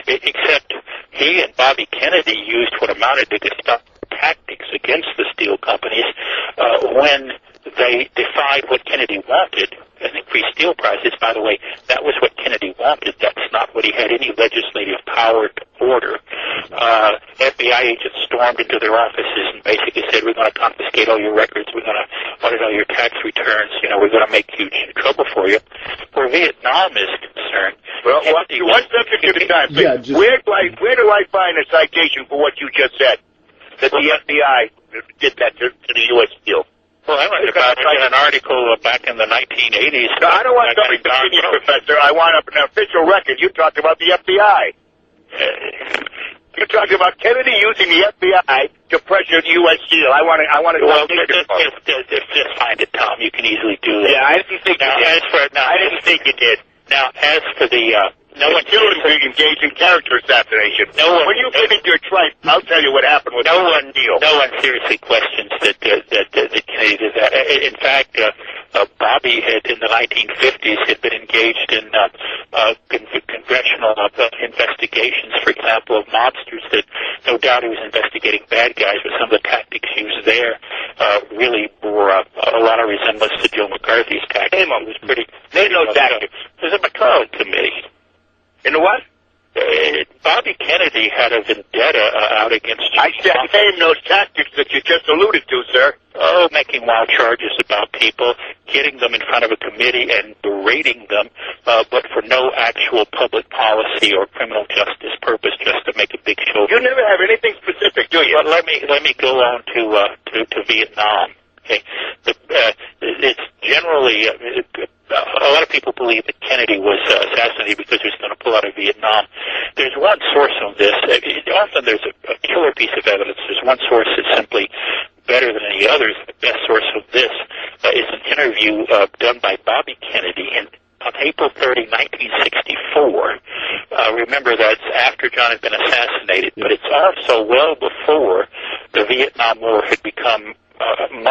except he and Bobby Kennedy used what amounted to Gestapo tactics against the steel companies when they defied what Kennedy wanted and increased steel prices. By the way, that was what Kennedy wanted. That's not what he had any legislative power to order. FBI agents stormed into their offices and basically said, we're going to confiscate all your records, we're going to audit all your tax returns, we're going to make huge trouble for you. Where Vietnam is concerned... Well, one subject at a time. Yeah, where do I find a citation for what you just said? That the FBI did that to the U.S. Steel. Well, I read about it in an article back in the 1980s. No, I don't want somebody to opinion, Professor. I want an official record. You talked about the FBI. You talked about Kennedy using the FBI to pressure the U.S. Steel. I want to. Well, just find it, Tom. You can easily do that. Yeah, I didn't think you did. I didn't think you did. Now, as for the no one engaged in character assassination. When you finish your tripe, I'll tell you what happened with no one seriously questions that Kennedy did that. In fact, Bobby had in the 1950s had been engaged in congressional investigations, for example, of mobsters. That no doubt he was investigating bad guys, but some of the tactics used there really bore a lot of resemblance to Joe McCarthy's tactics. It was pretty. There's no tactics. There's a McCarthy committee. In the what? Bobby Kennedy had a vendetta out against... I named those tactics that you just alluded to, sir. Oh, making wild charges about people, getting them in front of a committee and berating them, but for no actual public policy or criminal justice purpose, just to make a big show. You never have anything specific, do you? But let me go on to Vietnam. Okay, it's generally a lot of people believe that Kennedy was assassinated because he was going to pull out of Vietnam. There's one source on this. Often there's a killer piece of evidence. There's one source that's simply better than any others. The best source of this is an interview done by Bobby Kennedy on April 30, 1964. Remember, that's after John had been assassinated, but it's also well before the Vietnam War had become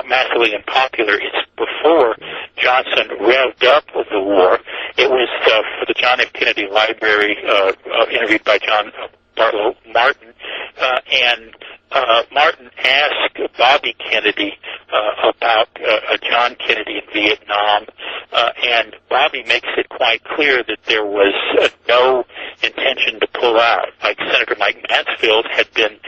massively unpopular. It's before Johnson revved up the war. It was for the John F. Kennedy Library, interviewed by John Barlow Martin, and Martin asked Bobby Kennedy about John Kennedy in Vietnam, and Bobby makes it quite clear that there was no intention to pull out. Like Senator Mike Mansfield had been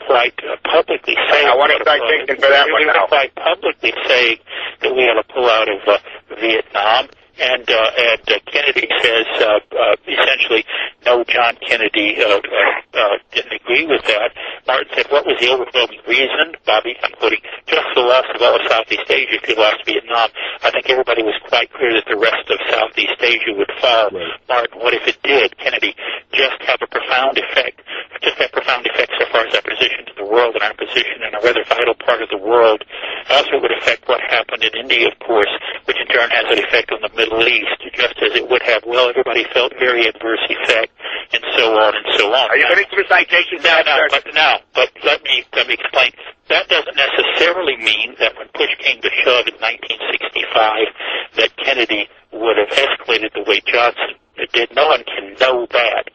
quite publicly saying, I want to start thinking for that one now. Quite publicly saying that we had to pull out of Vietnam. And Kennedy says essentially, no, John Kennedy didn't agree with that. Martin said, what was the overwhelming reason? Bobby, I'm quoting, just the loss of all of Southeast Asia if you lost Vietnam. I think everybody was quite clear that the rest of Southeast Asia would fall. Right. Martin, what if it did? Kennedy, just have a profound effect so far as our position to the world and our position in a rather vital part of the world. Also, it would affect what happened in India, of course, which in turn has an effect on the Middle East, just as it would have. Well, everybody felt very adverse effect, and so on and so on. Are you going to give a citation? But let me explain. That doesn't necessarily mean that when push came to shove in 1965, that Kennedy would have escalated the way Johnson did. No one can know that.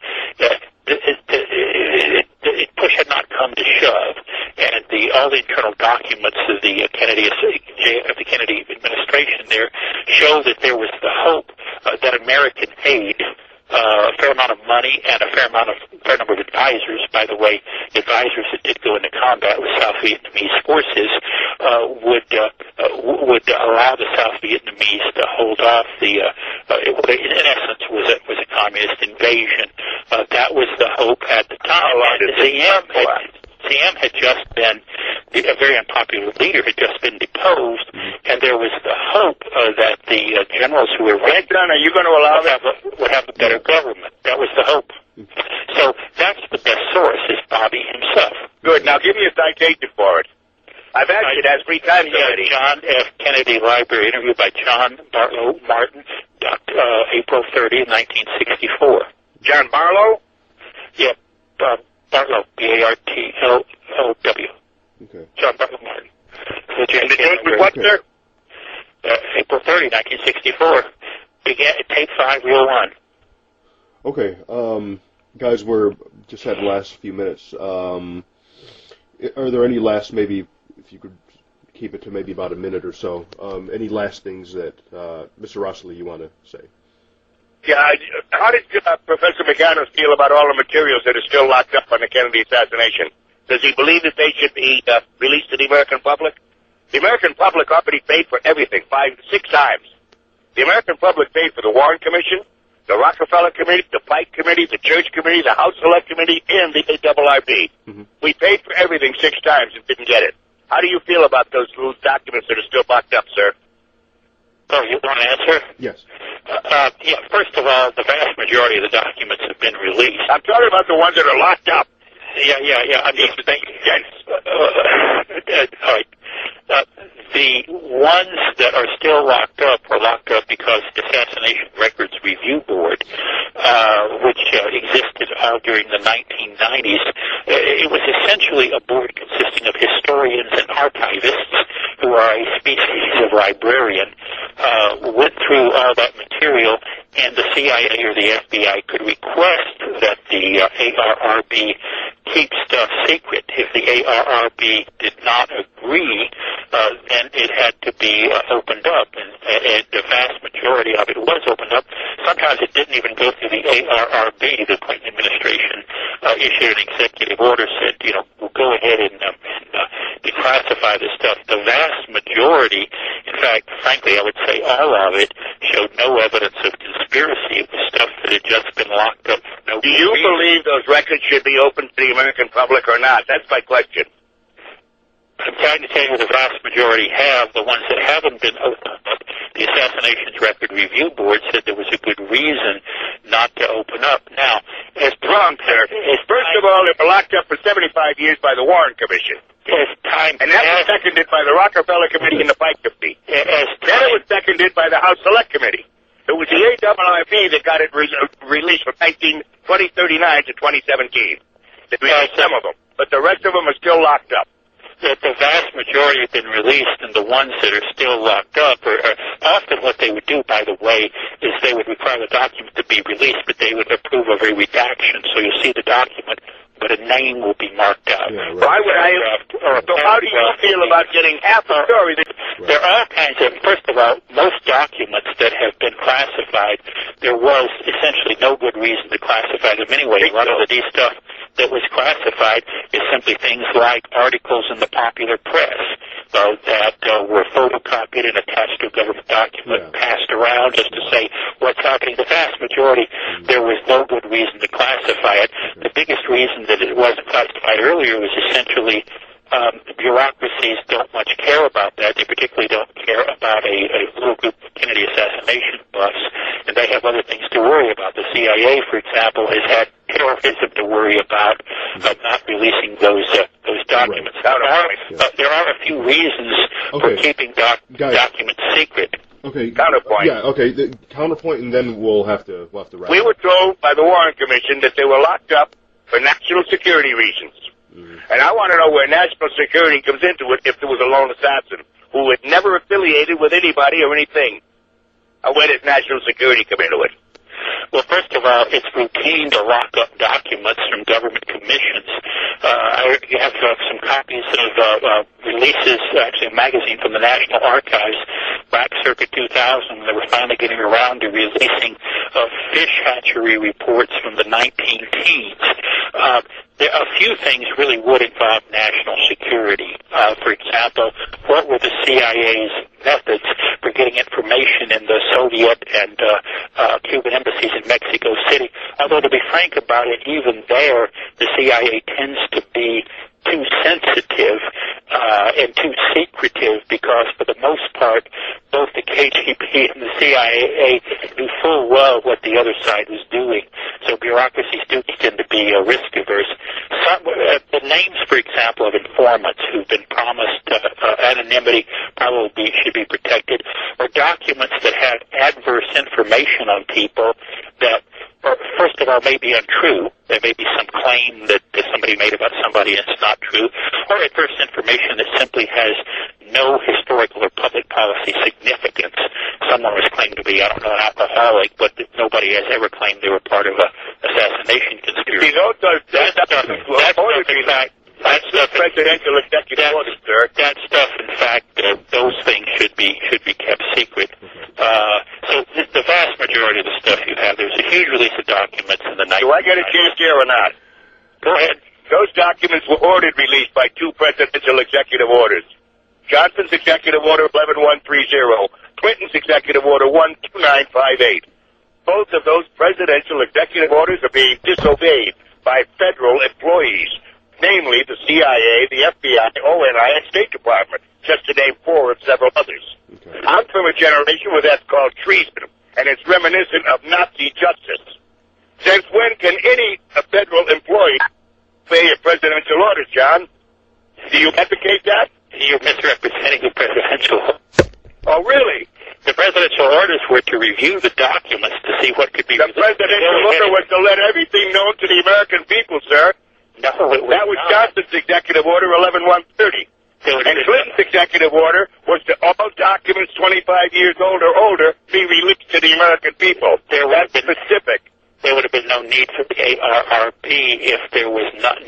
Push had not come to shove, and all the internal documents of the Kennedy administration there show that there was the hope that American aid, a fair amount of money and a fair number of advisors, by the way, advisors that did go into combat with South Vietnamese forces, would allow the South Vietnamese to hold off in essence was a communist invasion. That was the hope at the time. ZM had just been, a very unpopular leader had just been deposed, and there was the hope that the generals who were John, are you going to allow that? Would have a better government. That was the hope. So that's the best source, is Bobby himself. Good. Now give me a citation for it. I've asked it as 3 times already. John F. Kennedy Library, interview by John Barlow Martin, April 30, 1964. John Barlow? Yeah, Barlow, B-A-R-T-L-O-W. Okay. John Barlow Martin. And the date was what, sir? April 30, 1964. Began at tape 5, reel 1. Okay, guys, we're just had the last few minutes. Are there any last, maybe, if you could keep it to maybe about a minute or so, any last things that, Mr. Rossley, you want to say? Yeah, how did Professor McAdams feel about all the materials that are still locked up on the Kennedy assassination? Does he believe that they should be released to the American public? The American public already paid for everything 5, 6 times. The American public paid for the Warren Commission, the Rockefeller Committee, the Pike Committee, the Church Committee, the House Select Committee, and the ARRB. Mm-hmm. We paid for everything 6 times and didn't get it. How do you feel about those little documents that are still locked up, sir? Oh, you want to answer? Yes. Yeah, first of all, the vast majority of the documents have been released. I'm talking about the ones that are locked up. Yeah. I mean, all right. The ones that are still locked up were locked up because the Assassination Records Review Board, which existed during the 1990s, it was essentially a board consisting of historians and archivists who are a species of librarian, went through all that material, and the CIA or the FBI could request that the ARRB keep stuff secret. If the ARRB did not agree, then it had to be opened up, and the vast majority of it was opened up. Sometimes it didn't even go through the ARRB. The Clinton administration issued an executive order, said, we'll go ahead and declassify this stuff. The vast majority, in fact, frankly, I would say all of it, showed no evidence of conspiracy. It was stuff that had just been locked up for no reason. Do you believe those records should be open to the American public or not? That's my question. I'm trying to tell you the vast majority have. The ones that haven't been opened up, the Assassinations Record Review Board said there was a good reason not to open up. Now, as wrong, sir. First of all, they were locked up for 75 years by the Warren Commission. As time and that was seconded by the Rockefeller Committee and the Pike Committee. Then it was seconded by the House Select Committee. It was the AIIB that got it released from 2039 to 2017. They released some of them, but the rest of them are still locked up. The vast majority have been released, and the ones that are still locked up are often what they would do, by the way, is they would require the document to be released, but they would approve of a redaction. So you'll see the document, but a name will be marked out. Yeah, right. Why would I? So how do you feel about getting half the story? There are all kinds of, first of all, most documents that have been classified, there was essentially no good reason to classify them anyway. A lot of the stuff that was classified is simply things like articles in the popular press that were photocopied and attached to a government document, passed around just to say what's happening. The vast majority, there was no good reason to classify it. The biggest reason that it wasn't classified earlier was essentially bureaucracies don't much care about that. They particularly don't care about a little group of Kennedy assassination buffs, and they have other things to worry about. The CIA, for example, has had terrorism to worry about, not releasing those documents. Right. There are a few reasons for keeping documents secret. Okay. Counterpoint. Yeah. Okay. The counterpoint, and then we'll have to wrap. We were told by the Warren Commission that they were locked up for national security reasons. And I want to know where national security comes into it if there was a lone assassin who had never affiliated with anybody or anything. Where does national security come into it? Well, first of all, it's routine to lock up documents from government commissions. I have some copies of releases, actually a magazine from the National Archives back circa 2000. They were finally getting around to releasing fish hatchery reports from the 19-teens. A few things really would involve national security. For example, what were the CIA's methods for getting information in the Soviet and Cuban embassies in Mexico City? Although, to be frank about it, even there, the CIA tends to be too sensitive and too secretive because, for the most part, both the KGB and the CIA knew full well what the other side was doing. So bureaucracies do tend to be risk-averse. The names, for example, of informants who've been promised anonymity probably should be protected, or documents that have adverse information on people that, first of all, may be untrue. There may be some claim that somebody made about somebody and it's not true, or adverse information that simply has no historical or public policy significance. Someone was claimed to be, I don't know, an alcoholic, but nobody has ever claimed they were part of an assassination conspiracy. Presidential executive orders, sir. That stuff, in fact, those things should be kept secret. So the vast majority of the stuff you have, there's a huge release of documents in the 1990s. Do I get a chance here or not? Go ahead. Those documents were ordered released by two presidential executive orders. Johnson's Executive Order 11130, Clinton's Executive Order 12958. Both of those presidential executive orders are being disobeyed by federal employees, namely the CIA, the FBI, ONI, and State Department, just to name four of several others. Okay. I'm from a generation where that's called treason, and it's reminiscent of Nazi justice. Since when can any federal employee obey a presidential order, John? Do you advocate that? You're misrepresenting the presidential order. Oh, really? The presidential orders were to review the documents to see what could be released. The presidential order was to let everything known to the American people, sir. No, it was that was not. Johnson's Executive Order 11130. And Clinton's Executive Order was to all documents 25 years old or older be released to the American people. That's specific. There would have been no need for the ARRP if there was not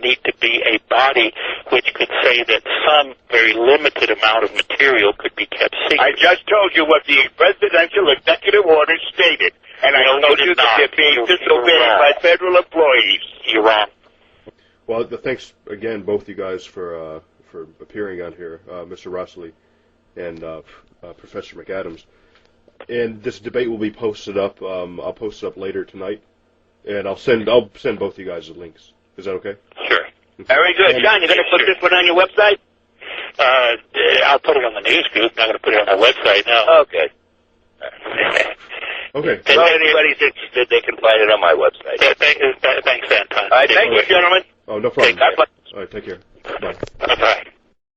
need to be a body which could say that some very limited amount of material could be kept secret. I just told you what the presidential executive order stated, and I told you that they're being disobeyed by federal employees. You're wrong. Well, thanks again, both you guys, for appearing on here, Mr. Rossley and Professor McAdams. And this debate will be posted up. I'll post it up later tonight, and I'll send both you guys the links. Is that okay? Sure. Okay. Very good, John. You're going to put this one on your website? I'll put it on the news group. I'm not going to put it on my website, no. Okay. Okay. If anybody's interested, they can find it on my website. Thanks, Anton. All right, thank you, gentlemen. Oh, no problem. Okay, God bless. All right, take care. Bye. Bye-bye.